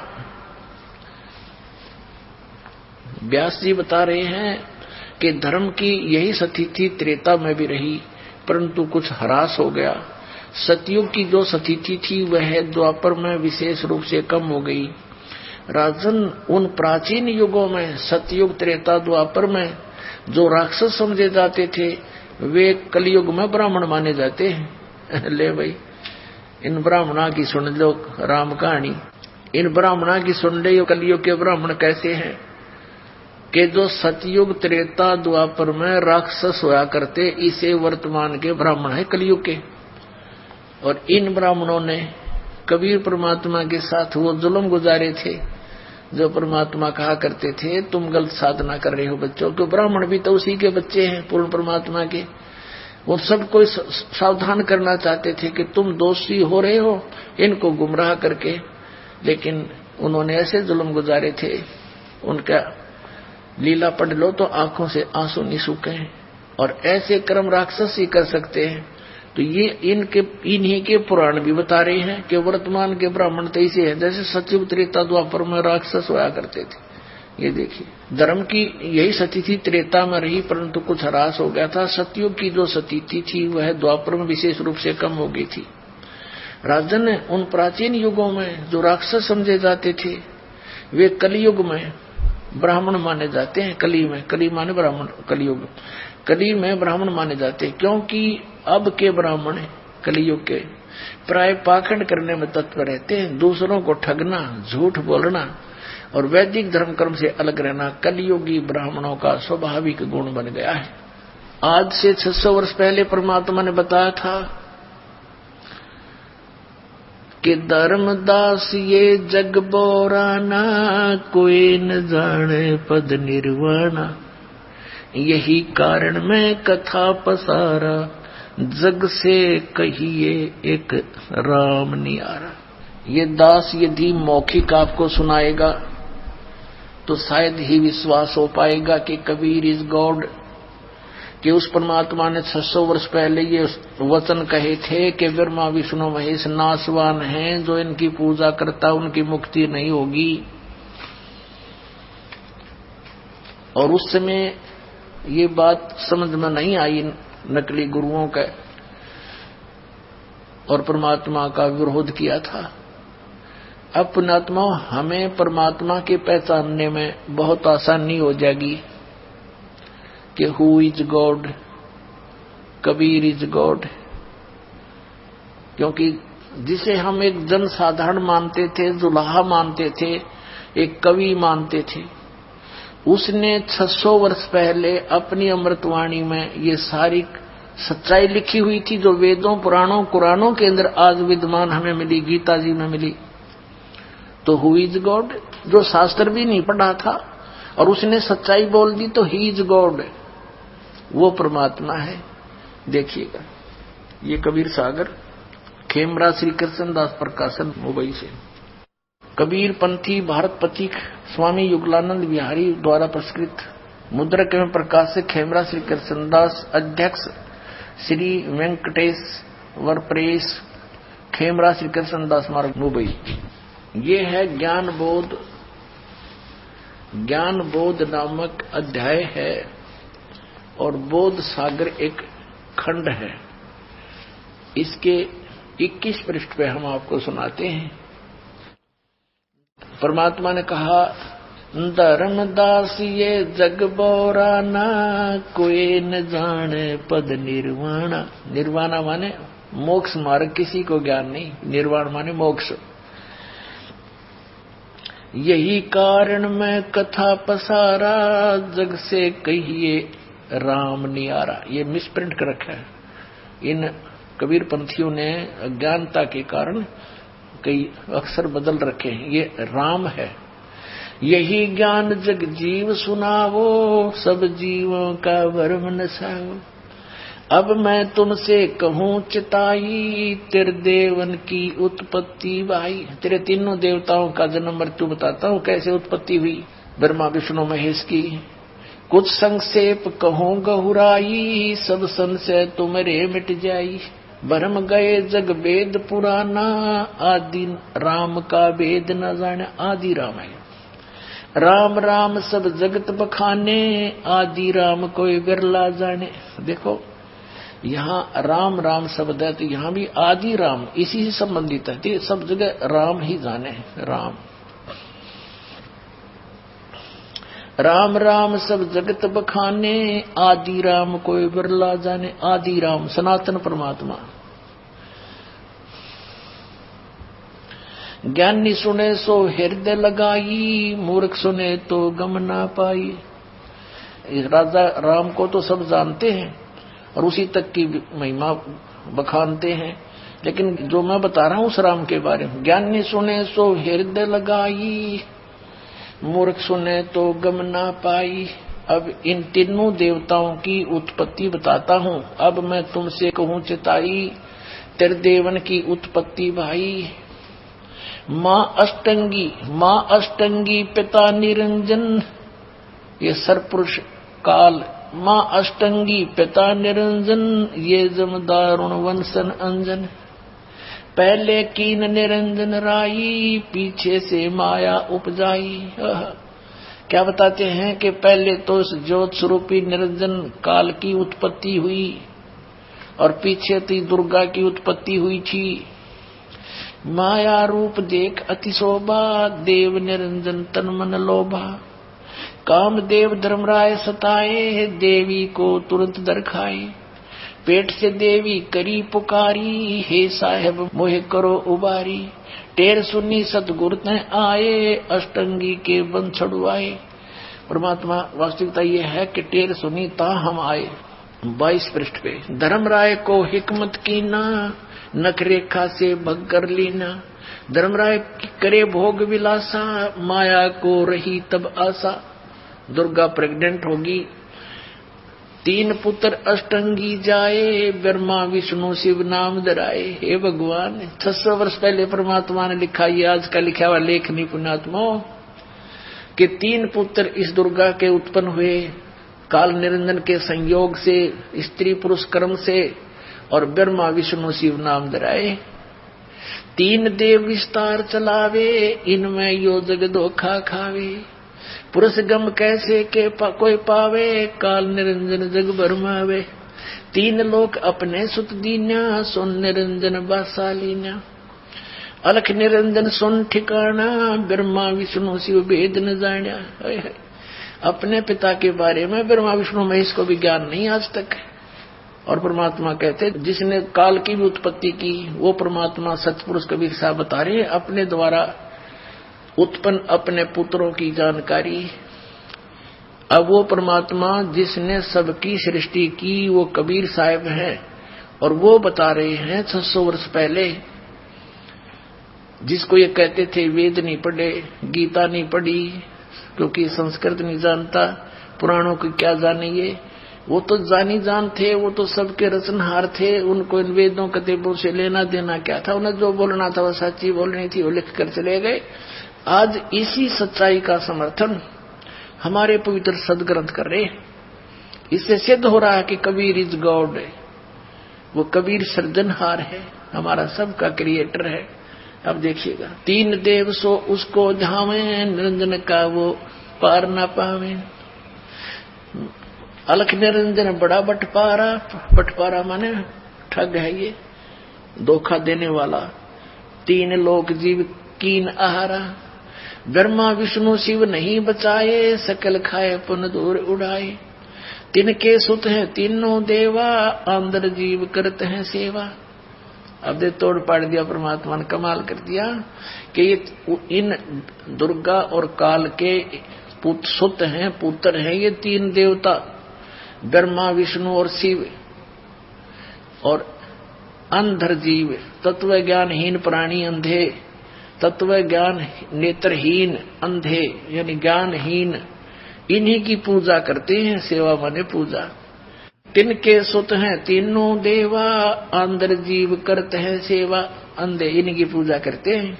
S1: व्यास जी बता रहे हैं कि धर्म की यही स्थिति त्रेता में भी रही, परंतु कुछ ह्रास हो गया। सतयुग की जो स्थिति थी वह द्वापर में विशेष रूप से कम हो गई। राजन, उन प्राचीन युगों में सतयुग त्रेता द्वापर में जो राक्षस समझे जाते थे वे कलयुग में ब्राह्मण माने जाते हैं। ले भाई, इन ब्राह्मणा की सुन लो राम कहानी। इन ब्राह्मणा की सुन लो कलयुग के ब्राह्मण कैसे हैं कि जो सतयुग त्रेता द्वापर में राक्षस हुआ करते, इसे वर्तमान के ब्राह्मण है कलयुग के। और इन ब्राह्मणों ने कबीर परमात्मा के साथ वो जुल्म गुजारे थे, जो परमात्मा कहा करते थे तुम गलत साधना कर रहे हो बच्चों। तो ब्राह्मण भी तो उसी के बच्चे हैं, पूर्ण परमात्मा के। वो सबको सावधान करना चाहते थे कि तुम दोषी हो रहे हो इनको गुमराह करके, लेकिन उन्होंने ऐसे जुल्म गुजारे थे, उनका लीला पढ़ लो तो आंखों से आंसू नहीं सूखे। और ऐसे कर्म राक्षस ही कर सकते हैं। तो ये इन्हीं के पुराण भी बता रहे हैं कि वर्तमान के ब्राह्मण तो ऐसे हैं जैसे सतयुग त्रेता द्वापर में राक्षस होया करते थे। ये देखिए, धर्म की यही स्थिति त्रेता में रही, परंतु कुछ ह्रास हो गया था। सतयुग की जो स्थिति थी वह द्वापर में विशेष रूप से कम हो गई थी। राजन, उन प्राचीन युगों में जो राक्षस समझे जाते थे वे कलयुग में ब्राह्मण माने जाते हैं। कली माने ब्राह्मण, कलयुग कली में ब्राह्मण माने जाते हैं, क्योंकि अब के ब्राह्मण कलयुग के प्राय पाखंड करने में तत्पर रहते हैं। दूसरों को ठगना, झूठ बोलना और वैदिक धर्म कर्म से अलग रहना कलयुगी ब्राह्मणों का स्वाभाविक गुण बन गया है। आज से 600 वर्ष पहले परमात्मा ने बताया था कि धर्मदास ये जग बोराना, कोई न जाने पद निर्वाणा। यही कारण मैं कथा पसारा, जग से कहिए एक राम नियारा। ये दास यदि मौखिक आपको सुनाएगा तो शायद ही विश्वास हो पाएगा कि कबीर इज गॉड, कि उस परमात्मा ने 600 वर्ष पहले ये वचन कहे थे कि ब्रह्मा विष्णु महेश नाशवान हैं, जो इनकी पूजा करता उनकी मुक्ति नहीं होगी। और उस समय ये बात समझ में नहीं आई नकली गुरुओं का, और परमात्मा का विरोध किया था। अब पुण्यात्मा हमें परमात्मा के पहचानने में बहुत आसानी हो जाएगी कि who is God, Kabir is God. क्योंकि जिसे हम एक जन साधारण मानते थे, जुलाहा मानते थे, एक कवि मानते थे, उसने 600 वर्ष पहले अपनी अमृतवाणी में ये सारी सच्चाई लिखी हुई थी, जो वेदों पुराणों कुरानों के अंदर आज विद्यमान हमें मिली, गीता जी में मिली। तो हु इज गॉड, जो शास्त्र भी नहीं पढ़ा था और उसने सच्चाई बोल दी, तो ही इज गॉड, वो परमात्मा है। देखिएगा ये कबीर सागर, खेमरा श्री कृष्ण दास प्रकाशन मुंबई से। कबीर पंथी भारत पथिक स्वामी युगलानंद बिहारी द्वारा पुरस्कृत, मुद्रक एवं प्रकाशक खेमरा श्री कृष्ण दास, अध्यक्ष श्री वेंकटेश वर प्रेस, खेमरा श्री कृष्ण दास मार्ग मुंबई। ये है ज्ञान बोध नामक अध्याय है, और बोध सागर एक खंड है। इसके 21 पृष्ठ पे हम आपको सुनाते हैं। परमात्मा ने कहा, धर्मदास ये जग बोराना, कोई न जाने पद निर्वाणा। निर्वाणा माने मोक्ष मार्ग, किसी को ज्ञान नहीं। निर्वाण माने मोक्ष। यही कारण मैं कथा पसारा, जग से कहिए राम नियारा। ये मिसप्रिंट कर रखा है। इन कबीर पंथियों ने अज्ञानता के कारण कई अक्षर बदल रखे हैं। ये राम है। यही ज्ञान जग जीव सुनावो, सब जीवों का भरम नसाओ। अब मैं तुमसे कहूँ चिताई, तेरे देवन की उत्पत्ति भाई। तेरे तीनों देवताओं का जन्म मृत्यु बताता हूँ, कैसे उत्पत्ति हुई ब्रह्मा विष्णु महेश की। कुछ संक्षेप कहूँ गहुराई, सब संशय तुम्हारे मिट जाई। भरम गए जग वेद पुराना, आदि राम का वेद न जाने। आदि राम है, राम राम सब जगत बखाने, आदि राम कोई बिरला जाने। देखो यहाँ राम राम शब्द है, तो यहाँ भी आदि राम इसी से संबंधित है। तो सब जगह राम ही जाने। राम राम राम सब जगत बखाने, आदि राम कोई बिरला जाने। आदि राम सनातन परमात्मा। ज्ञानी सुने सो हृदय लगाई, मूर्ख सुने तो गम ना पाई। राजा राम को तो सब जानते हैं और उसी तक की महिमा बखानते हैं, लेकिन जो मैं बता रहा हूं उस राम के बारे में, ज्ञानी सुने सो हृदय लगाई, मूर्ख सुने तो गम ना पाई। अब इन तीनों देवताओं की उत्पत्ति बताता हूं। अब मैं तुमसे कहूं चिताई, तेरे देवन की उत्पत्ति भाई। माँ अष्टंगी पिता निरंजन, ये सरपुरुष काल। माँ अष्टंगी पिता निरंजन, ये जमदारुण वंशन अंजन। पहले कीन निरंजन राई, पीछे से माया उपजाई। क्या बताते हैं कि पहले तो इस ज्योत स्वरूपी निरंजन काल की उत्पत्ति हुई और पीछे थी दुर्गा की उत्पत्ति हुई थी। माया रूप देख अति शोभा, देव निरंजन तन मन लोभा। कामदेव धर्मराय सताए, देवी को तुरंत दरखाए। पेट से देवी करी पुकारी, हे साहेब मोहे करो उबारी। टेर सुनी सतगुरु ने आए, अष्टंगी के बंध छुड़वाए। परमात्मा वास्तविकता ये है कि टेर सुनी ता हम आए। 22 पृष्ठ पे, धर्मराय को हिकमत कीना, नख रेखा से भग कर लीना। धर्मराय करे भोग विलासा, माया को रही तब आशा। दुर्गा प्रेग्नेंट होगी, 3 पुत्र अष्टंगी जाए, ब्रह्मा विष्णु शिव नाम धराए। हे भगवान, 600 वर्ष पहले परमात्मा ने लिखा, ये आज का लिखा हुआ लेख नहीं पुण्यात्मा, कि 3 पुत्र इस दुर्गा के उत्पन्न हुए काल निरंजन के संयोग से, स्त्री पुरुष कर्म से, और ब्रह्मा विष्णु शिव नाम धराए। 3 देव विस्तार चलावे, इनमें यो जग धोखा खावे। पुरुष गम कैसे के कोई पावे, काल निरंजन जग भरमावे। 3 लोक अपने सुत दीन्या, सुन निरंजन बासालीन्या। अलख निरंजन सुन ठिकाना, ब्रह्मा विष्णु शिव भेद न जान्या। अपने पिता के बारे में ब्रह्मा विष्णु महेश को भी ज्ञान नहीं आज तक। और परमात्मा कहते, जिसने काल की भी उत्पत्ति की वो परमात्मा सतपुरुष कबीर साहब बता रहे हैं, अपने द्वारा उत्पन्न अपने पुत्रों की जानकारी। अब वो परमात्मा जिसने सबकी सृष्टि की वो कबीर साहब है, और वो बता रहे हैं 600 वर्ष पहले। जिसको ये कहते थे वेद नहीं पढ़े, गीता नहीं पढ़ी, क्योंकि संस्कृत नहीं जानता, पुराणों की क्या जाने ये, वो तो जानी जान थे, वो तो सबके रचनहार थे। उनको इन वेदों कतेबों से लेना देना क्या था? उन्हें जो बोलना था वो सच्ची बोलनी थी, वो लिख कर चले गए। आज इसी सच्चाई का समर्थन हमारे पवित्र सदग्रंथ कर रहे। इससे सिद्ध हो रहा है कि कबीर इज गॉड, वो कबीर सृजनहार है, हमारा सबका क्रिएटर है। अब देखिएगा, 3 देव सो उसको धावे, निरंजन का वो पार ना पावे। अलख निरंजन बड़ा बटपारा, बटपारा माने ठग है, ये धोखा देने वाला। 3 लोक जीव कीन आहारा, ब्रह्मा विष्णु शिव नहीं बचाए, सकल खाए पुन दूर उड़ाए। तिनके सुत हैं तीनों देवा, अंदर जीव करते हैं सेवा। अब दे तोड़ पाड़ दिया परमात्मा ने, कमाल कर दिया कि ये इन दुर्गा और काल के सुत हैं, पुत्र हैं ये 3 देवता, ब्रह्मा विष्णु और शिव। और अंधर जीव, तत्व ज्ञानहीन प्राणी अंधे, तत्व ज्ञान नेत्रहीन अंधे यानी ज्ञानहीन, इन्हीं की पूजा करते हैं। सेवा माने पूजा। तिनके सुत हैं तीनों देवा, अंदर जीव करते हैं सेवा। अंधे इनकी पूजा करते हैं।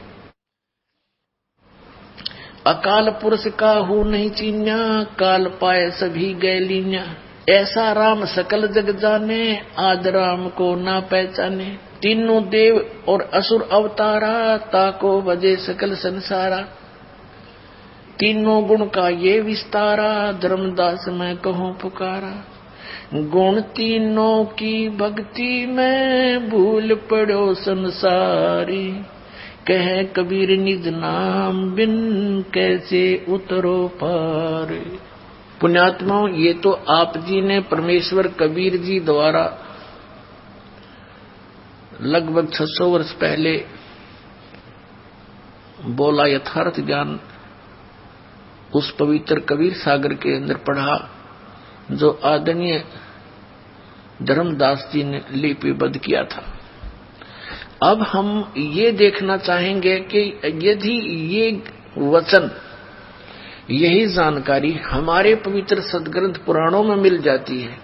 S1: अकाल पुरुष काहू नहीं चीन्या, काल पाए सभी गए लीन्या। ऐसा राम सकल जग जाने, आज राम को ना पहचाने। तीनों देव और असुर अवतारा, ताको बजे सकल संसारा। तीनों गुण का ये विस्तारा, धर्मदास मैं कहूँ पुकारा। गुण तीनों की भक्ति में, भूल पड़ो संसारी। कहे कबीर निज नाम बिन, कैसे उतरो पार। पुण्यात्माओं, ये तो आप जी ने परमेश्वर कबीर जी द्वारा लगभग 600 वर्ष पहले बोला यथार्थ ज्ञान उस पवित्र कबीर सागर के अंदर पढ़ा, जो आदरणीय धर्मदास जी ने लिपिबद्ध किया था। अब हम ये देखना चाहेंगे कि यदि ये वचन, यही जानकारी हमारे पवित्र सदग्रंथ पुराणों में मिल जाती है,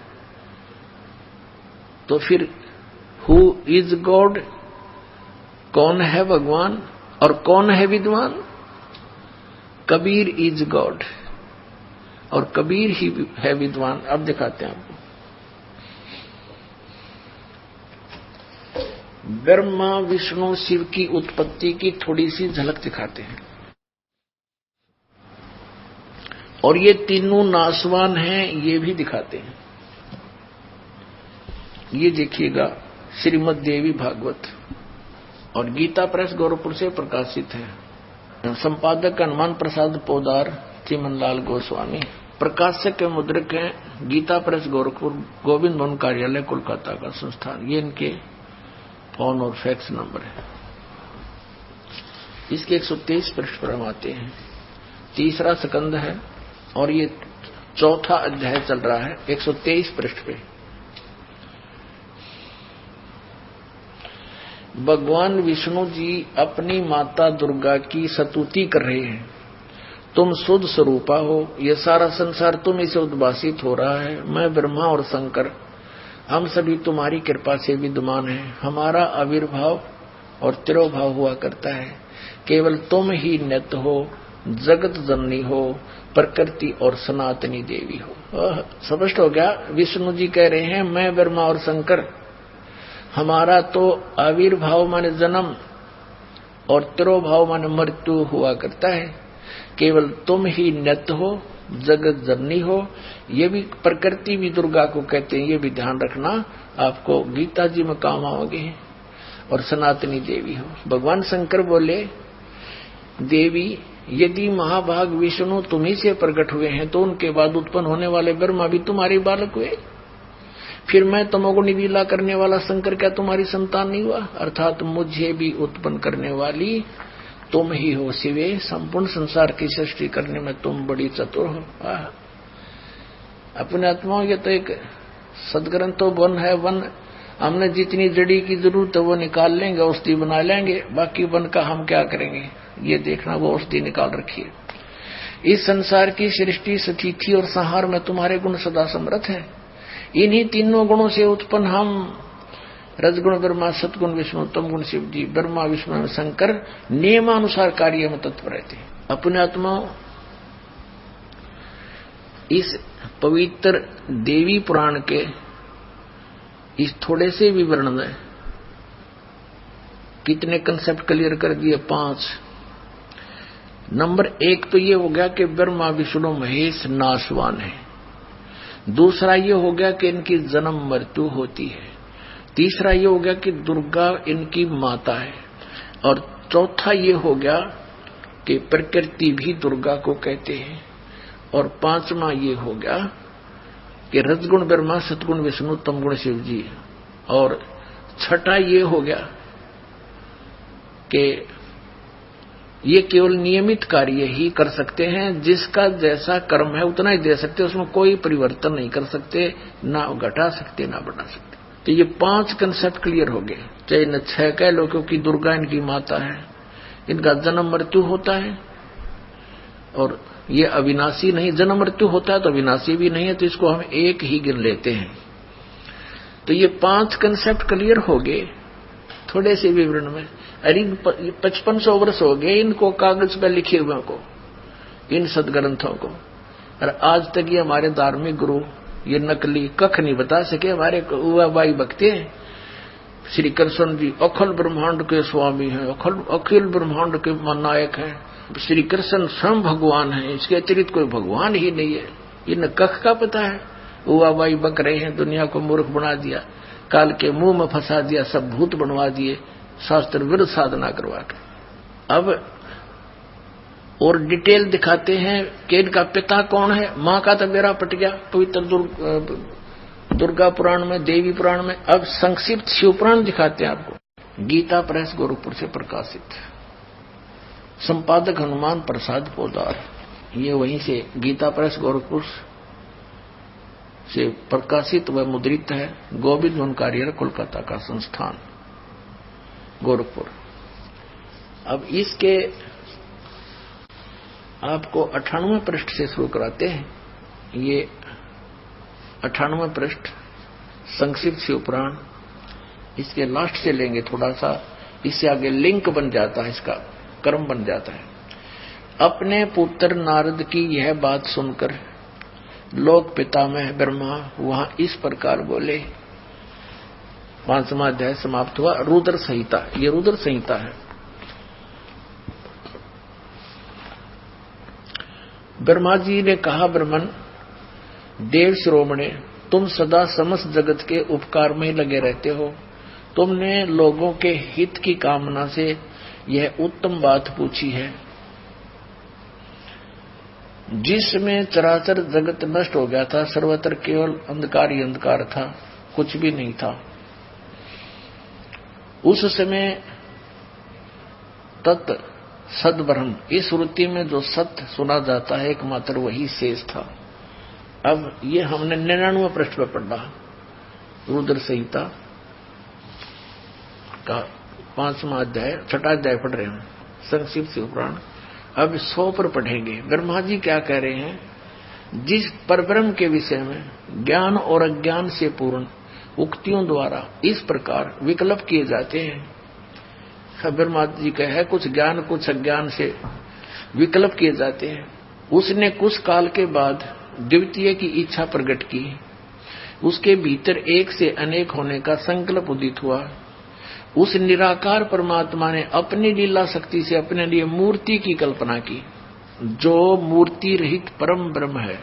S1: तो फिर हु इज गॉड, कौन है भगवान और कौन है विद्वान? कबीर इज गॉड और कबीर ही है विद्वान। अब दिखाते हैं आपको। ब्रह्मा विष्णु शिव की उत्पत्ति की थोड़ी सी झलक दिखाते हैं। और ये तीनों नासवान हैं, ये भी दिखाते हैं। ये देखिएगा, श्रीमद् देवी भागवत और गीता प्रेस गोरखपुर से प्रकाशित है। संपादक हनुमान प्रसाद पोदार, चिमनलाल गोस्वामी। प्रकाशक के मुद्रक हैं गीता प्रेस गोरखपुर, गोविंद भवन कार्यालय कोलकाता का संस्थान। ये इनके फोन और फैक्स नंबर है। इसके 123 पृष्ठ पर हम आते हैं। 3रा स्कंद है और ये 4था अध्याय चल रहा है, 123 पृष्ठ पे। भगवान विष्णु जी अपनी माता दुर्गा की स्तुति कर रहे हैं। तुम शुद्ध स्वरूपा हो, ये सारा संसार तुम से उद्भासित हो रहा है। मैं ब्रह्मा और शंकर हम सभी तुम्हारी कृपा से विद्यमान हैं। हमारा आविर्भाव और तिरोभाव हुआ करता है। केवल तुम ही नित्य हो, जगत जननी हो, प्रकृति और सनातनी देवी हो। स्पष्ट हो गया। विष्णु जी कह रहे हैं मैं ब्रह्मा और शंकर, हमारा तो आविर्भाव माने जन्म और तिरोभाव माने मृत्यु हुआ करता है। केवल तुम ही नित्य हो, जगत जननी हो। ये भी प्रकृति भी दुर्गा को कहते हैं, ये भी ध्यान रखना, आपको गीता जी में काम आओगे। और सनातनी देवी हो। भगवान शंकर बोले देवी यदि महाभाग विष्णु तुम्ही से प्रकट हुए हैं तो उनके बाद उत्पन्न होने वाले ब्रह्मा भी तुम्हारे बालक हुए, फिर मैं तमोगुणी लीला करने वाला शंकर क्या तुम्हारी संतान नहीं हुआ? अर्थात मुझे भी उत्पन्न करने वाली तुम ही हो शिवे। संपूर्ण संसार की सृष्टि करने में तुम बड़ी चतुर हो। अपने आत्माओं ये तो एक सदग्रंथ तो वन है, वन हमने जितनी जड़ी की जरूरत है वो निकाल लेंगे, औषधि बना लेंगे, बाकी वन का हम क्या करेंगे ये देखना, वो औषधि निकाल रखिए। इस संसार की सृष्टि स्थिति और संहार में तुम्हारे गुण सदा समर्थ हैं। इन्हीं तीनों गुणों से उत्पन्न हम रजगुण ब्रह्मा, सतगुण विष्णु, तमगुण शिव जी, ब्रह्मा विष्णु शंकर नियमानुसार कार्य में तत्पर रहते हैं। अपने आत्मा इस पवित्र देवी पुराण के इस थोड़े से विवरण में कितने कंसेप्ट क्लियर कर दिए? 5। नंबर 1 तो ये हो गया कि ब्रह्मा विष्णु महेश नाशवान है। दूसरा ये हो गया कि इनकी जन्म मृत्यु होती है। तीसरा ये हो गया कि दुर्गा इनकी माता है। और चौथा ये हो गया कि प्रकृति भी दुर्गा को कहते हैं। और 5वां ये हो गया कि रजगुण ब्रह्मा, सतगुण विष्णु, तमगुण शिव जी। और 6ठा ये हो गया कि ये केवल नियमित कार्य ही कर सकते हैं, जिसका जैसा कर्म है उतना ही दे सकते, उसमें कोई परिवर्तन नहीं कर सकते, ना घटा सकते ना बढ़ा सकते। तो ये 5 कंसेप्ट क्लियर हो गए। चाहे न 6 कह लो, क्योंकि दुर्गा इनकी माता है, इनका जन्म मृत्यु होता है और ये अविनाशी नहीं। जन्म मृत्यु होता है तो अविनाशी भी नहीं है, तो इसको हम एक ही गिन लेते हैं। तो ये 5 कंसेप्ट क्लियर हो गए थोड़े से विवरण में। अरे 5500 वर्ष हो गए इनको कागज पर लिखे हुए को, इन सदग्रंथों को, और आज तक ये हमारे धार्मिक गुरु ये नकली कख नहीं बता सके। हमारे उवाबाई बकते हैं श्री कृष्ण जी अखिल ब्रह्मांड के स्वामी हैं, अखिल ब्रह्मांड के नायक हैं, श्री कृष्ण स्वयं भगवान है, इसके अतिरिक्त कोई भगवान ही नहीं है। इन कख का पता है? उवाबाई बक रहे हैं, दुनिया को मूर्ख बना दिया, काल के मुंह में फंसा दिया, सब भूत बनवा दिए, शास्त्र विरुद्ध साधना करवा के। अब और डिटेल दिखाते हैं कि इनका पिता कौन है। मां का तो बेड़ा पट गया पवित्र दुर्गा पुराण में, देवी पुराण में। अब संक्षिप्त शिव पुराण दिखाते हैं आपको। गीता प्रेस गोरखपुर से प्रकाशित, संपादक हनुमान प्रसाद पोदार, ये वहीं से गीता प्रेस गोरखपुर से प्रकाशित व मुद्रित है। गोविंद वनकारियर कोलकाता का संस्थान गोरखपुर। अब इसके आपको 98वें पृष्ठ से शुरू कराते हैं। ये 98वें पृष्ठ संक्षिप्त शिव पुराण, इसके लास्ट से लेंगे थोड़ा सा, इससे आगे लिंक बन जाता है, इसका क्रम बन जाता है। अपने पुत्र नारद की यह बात सुनकर लोक पितामह ब्रह्मा वहां इस प्रकार बोले। 5वां अध्याय समाप्त हुआ। रुद्र संहिता, ये रुद्र संहिता है। ब्रह्मा जी ने कहा, ब्रह्मन देव शिरोमणे, तुम सदा समस्त जगत के उपकार में लगे रहते हो। तुमने लोगों के हित की कामना से यह उत्तम बात पूछी है, जिसमें चराचर जगत नष्ट हो गया था, सर्वत्र केवल अंधकार ही अंधकार था, कुछ भी नहीं था। उस समय तत् सद ब्रह्म, इस वृत्ति में जो सत्य सुना जाता है एकमात्र वही शेष था। अब ये हमने 99वें पृष्ठ पर पढ़ा रुद्र संहिता का 5वां अध्याय 6वां अध्याय पढ़ रहे हैं संक्षिप्त शिवपुराण। अब 100 पर पढ़ेंगे। ब्रह्मा जी क्या कह रहे हैं? जिस परब्रह्म के विषय में ज्ञान और अज्ञान से पूर्ण उक्तियों द्वारा इस प्रकार विकल्प किए जाते हैं। ब्रह्मा जी का है कुछ ज्ञान कुछ अज्ञान से विकल्प किए जाते हैं। उसने कुछ काल के बाद द्वितीय की इच्छा प्रकट की। उसके भीतर एक से अनेक होने का संकल्प उदित हुआ। उस निराकार परमात्मा ने अपनी लीला शक्ति से अपने लिए मूर्ति की कल्पना की। जो मूर्ति रहित परम ब्रह्म है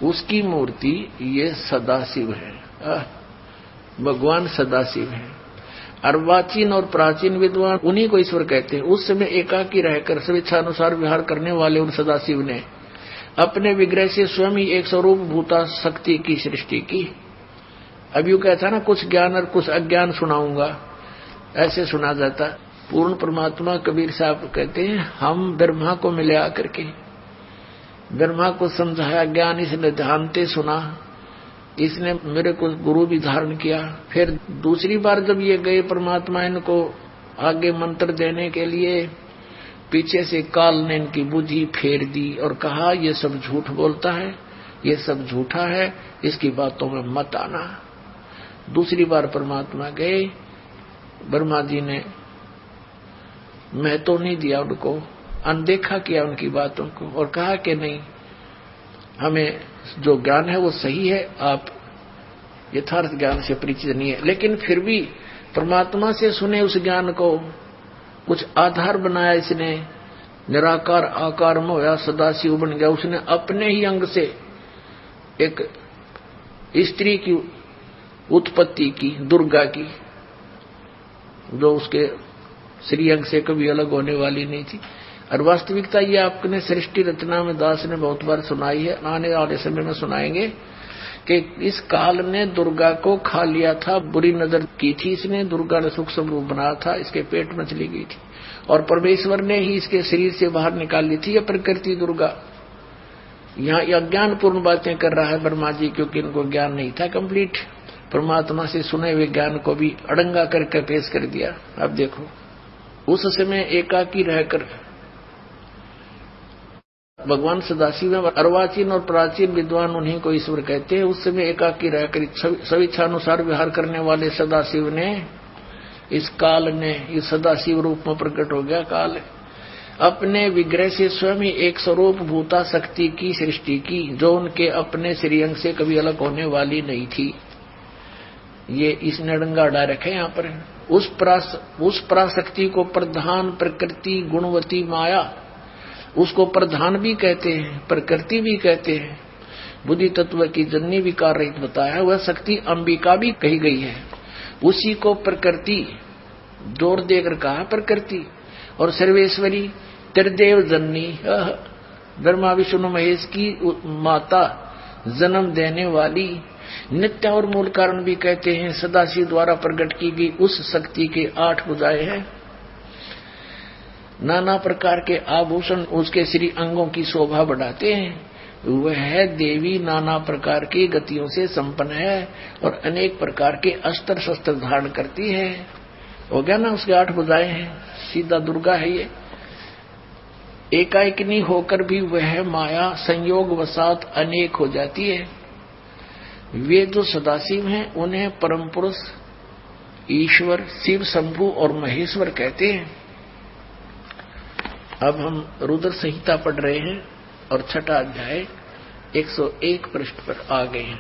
S1: उसकी मूर्ति ये सदाशिव है। भगवान सदाशिव है। अर्वाचीन और प्राचीन विद्वान उन्हीं को ईश्वर कहते हैं। उस समय एकाकी रहकर स्वेच्छानुसार विहार करने वाले उन सदाशिव ने अपने विग्रह से स्वयं ही एक स्वरूप भूता शक्ति की सृष्टि की। अब यूं कहता ना कुछ ज्ञान और कुछ अज्ञान सुनाऊंगा, ऐसे सुना जाता। पूर्ण परमात्मा कबीर साहब कहते हैं हम ब्रह्मा को मिले आकर के ब्रह्मा को समझाया, ज्ञान इसने ध्यानते सुना, इसने मेरे को गुरु भी धारण किया। फिर दूसरी बार जब ये गए परमात्मा इनको आगे मंत्र देने के लिए, पीछे से काल ने इनकी बुद्धि फेर दी और कहा ये सब झूठ बोलता है, ये सब झूठा है, इसकी बातों में मत आना। दूसरी बार परमात्मा गए, ब्रह्मा जी ने महत्व नहीं दिया, उनको अनदेखा किया उनकी बातों को और कहा कि नहीं, हमें जो ज्ञान है वो सही है, आप यथार्थ ज्ञान से परिचित नहीं है। लेकिन फिर भी परमात्मा से सुने उस ज्ञान को कुछ आधार बनाया इसने। निराकार आकार में होया, सदाशिव बन गया। उसने अपने ही अंग से एक स्त्री की उत्पत्ति की, दुर्गा की, जो उसके श्रीअंग से कभी अलग होने वाली नहीं थी। और वास्तविकता ये आपने सृष्टि रचना में दास ने बहुत बार सुनाई है, आने वाले समय में सुनाएंगे कि इस काल ने दुर्गा को खा लिया था, बुरी नजर की थी इसने। दुर्गा ने सूक्ष्म रूप बनाया था, इसके पेट में चली गई थी और परमेश्वर ने ही इसके शरीर से बाहर निकाल ली थी। यह प्रकृति दुर्गा। यहाँ अज्ञान पूर्ण बातें कर रहा है ब्रह्मा जी, क्योंकि इनको ज्ञान नहीं था कंप्लीट। परमात्मा से सुने हुए ज्ञान को भी अड़ंगा करके पेश कर दिया। अब देखो, उस समय एकाकी रहकर भगवान सदाशिव अर्वाचीन और प्राचीन विद्वान उन्हीं को ईश्वर कहते हैं। उस समय एकाकी रहकर स्वेच्छानुसार विहार करने वाले सदाशिव ने, इस काल ने, इस सदाशिव रूप में प्रकट हो गया काल, अपने विग्रह से स्वयं ही एक स्वरूप भूता शक्ति की सृष्टि की, जो उनके अपने श्रीअंग से कभी अलग होने वाली नहीं थी। ये इसने अड़ंगा डाल रखे यहाँ पर। उस पराशक्ति को प्रधान प्रकृति गुणवती माया, उसको प्रधान भी कहते हैं, प्रकृति भी कहते हैं। बुद्धि तत्व की जननी विकार रहित बताया, वह शक्ति अंबिका भी कही गई है। उसी को प्रकृति जोर देकर कहा प्रकृति। और सर्वेश्वरी त्रिदेव जननी, ब्रह्मा विष्णु महेश की माता, जन्म देने वाली, नित्य और मूल कारण भी कहते हैं। सदाशिव द्वारा प्रकट की गई उस शक्ति के 8 भुजाएं हैं। नाना प्रकार के आभूषण उसके श्री अंगों की शोभा बढ़ाते हैं। वह देवी नाना प्रकार की गतियों से संपन्न है और अनेक प्रकार के अस्त्र शस्त्र धारण करती है। हो गया ना, उसके 8 भुजाएं हैं, सीधा दुर्गा है ये। एकाएकिनी होकर भी वह माया संयोग वसात अनेक हो जाती है। वे जो सदाशिव हैं उन्हें परम पुरुष ईश्वर शिव शंभु और महेश्वर कहते हैं। अब हम रुद्र संहिता पढ़ रहे हैं और 6वां अध्याय 101 पृष्ठ पर आ गए हैं।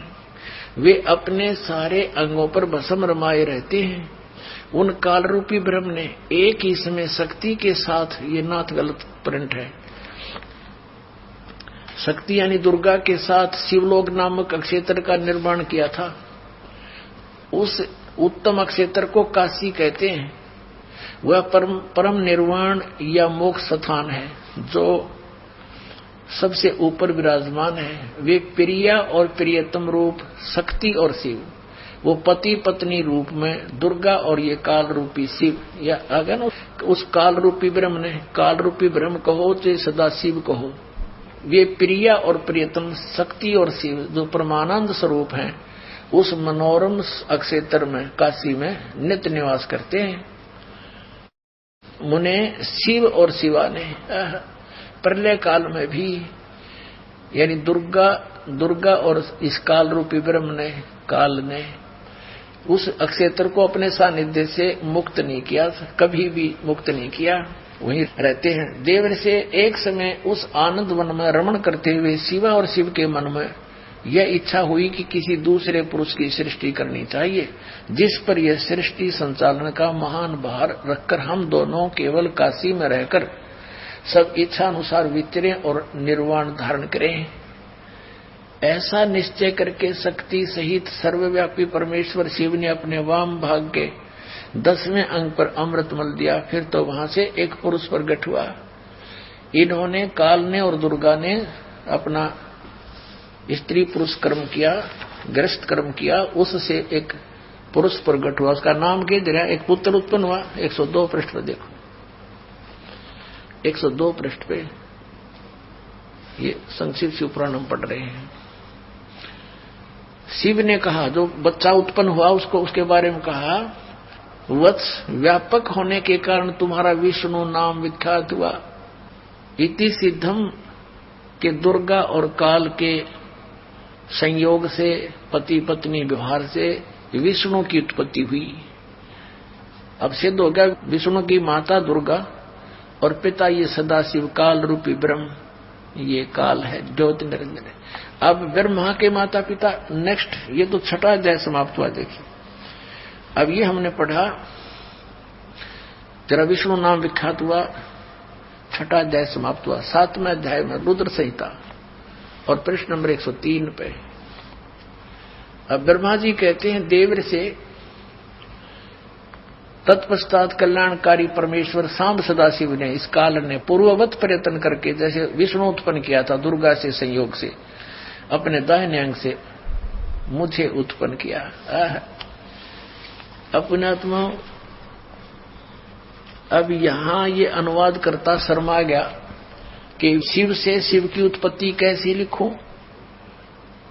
S1: वे अपने सारे अंगों पर भस्म रमाए रहते हैं। उन काल रूपी ब्रह्म ने एक ही समय शक्ति के साथ, ये नाथ गलत प्रिंट है, शक्ति यानी दुर्गा के साथ शिवलोक नामक अक्षेत्र का निर्माण किया था। उस उत्तम अक्षेत्र को काशी कहते हैं। वह परम निर्वाण या मोक्ष स्थान है जो सबसे ऊपर विराजमान है। वे प्रिया और प्रियतम रूप शक्ति और शिव, वो पति पत्नी रूप में दुर्गा और ये काल रूपी शिव, या आगे ना उस काल रूपी ब्रह्म ने, काल रूपी ब्रह्म कहो चाहे सदा शिव कहो, वे प्रिया और प्रियतम शक्ति और शिव जो परमानंद स्वरूप हैं, उस मनोरम अक्षेत्र में काशी में नित्य निवास करते हैं। मुने शिव और शिवा ने प्रलय काल में भी, यानी दुर्गा और इस काल रूपी ब्रह्म ने, काल ने उस अक्षेत्र को अपने सानिध्य से मुक्त नहीं किया, कभी भी मुक्त नहीं किया, वहीं रहते हैं। देव से एक समय उस आनंद वन में रमण करते हुए शिवा और शिव के मन में यह इच्छा हुई कि किसी दूसरे पुरुष की सृष्टि करनी चाहिए, जिस पर यह सृष्टि संचालन का महान भार रखकर हम दोनों केवल काशी में रहकर सब इच्छा अनुसार विचरें और निर्वाण धारण करें। ऐसा निश्चय करके शक्ति सहित सर्वव्यापी परमेश्वर शिव ने अपने वाम भाग के 10वें अंग पर अमृत मल दिया। फिर तो वहां से एक पुरुष प्रकट हुआ। इन्होंने, काल ने और दुर्गा ने अपना स्त्री पुरुष कर्म किया, ग्रस्त कर्म किया, उससे एक पुरुष प्रकट हुआ, उसका नाम कह दे रहा, एक पुत्र उत्पन्न हुआ। 102 पृष्ठ पर देखो, 102 पृष्ठ पे ये संक्षिप्त शिव पुराण हम पढ़ रहे हैं। शिव ने कहा, जो बच्चा उत्पन्न हुआ उसको, उसके बारे में कहा, वत्स, व्यापक होने के कारण तुम्हारा विष्णु नाम विख्यात हुआ। इति सिद्धम के दुर्गा और काल के संयोग से, पति पत्नी व्यवहार से विष्णु की उत्पत्ति हुई। अब सिद्ध हो गया विष्णु की माता दुर्गा और पिता ये सदाशिव काल रूपी ब्रह्म, ये काल है, ज्योति निरंजन है। अब ब्रह्मा के माता पिता, नेक्स्ट, ये तो छठा अध्याय समाप्त हुआ। देखिए अब ये हमने पढ़ा, तेरा विष्णु नाम विख्यात हुआ, छठा अध्याय समाप्त हुआ। 7वें अध्याय में रुद्र संहिता और पृष्ठ नंबर 103 पे अब ब्रह्मा जी कहते हैं देवर से, तत्पश्चात कल्याणकारी परमेश्वर सांब सदाशिव ने, इस काल ने पूर्ववत प्रयत्न करके, जैसे विष्णु उत्पन्न किया था दुर्गा से संयोग से, अपने दाहिने अंग से मुझे उत्पन्न किया। अपने आत्मा। अब यहां ये अनुवाद करता शर्मा गया कि शिव से शिव की उत्पत्ति कैसी लिखूं,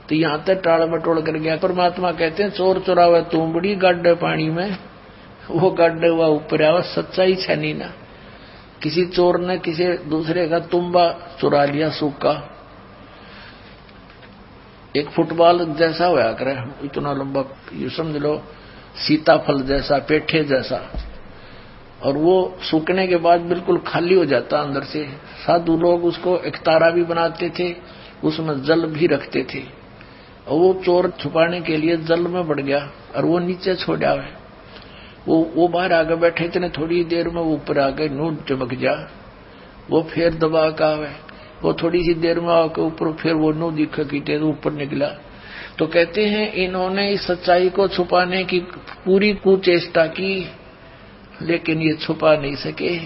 S1: तो यहां तक टाल मटोल कर गया। परमात्मा कहते हैं, चोर चुरावे तुमबड़ी गड्ढे पानी में, वो गड्ढे हुआ ऊपर आवा, सच्चाई छनी ना। किसी चोर ने किसी दूसरे का तुम्बा चुरा लिया, सूखा, एक फुटबॉल जैसा होया करे, इतना लंबा, ये समझ लो सीताफल जैसा, पेठे जैसा, और वो सूखने के बाद बिल्कुल खाली हो जाता अंदर से। साधु लोग उसको एक तारा भी बनाते थे, उसमें जल भी रखते थे, और वो चोर छुपाने के लिए जल में बढ़ गया और वो नीचे छोड़ आवे। वो बाहर आगे बैठे, इतने थोड़ी देर में वो ऊपर आके नूट चमक जा, वो फिर दबा का आवे, वो थोड़ी सी देर में आके ऊपर, फिर वो नू दिखा की ऊपर निकला। तो कहते हैं इन्होंने इस सच्चाई को छुपाने की पूरी कुचेष्टा की, लेकिन ये छुपा नहीं सके।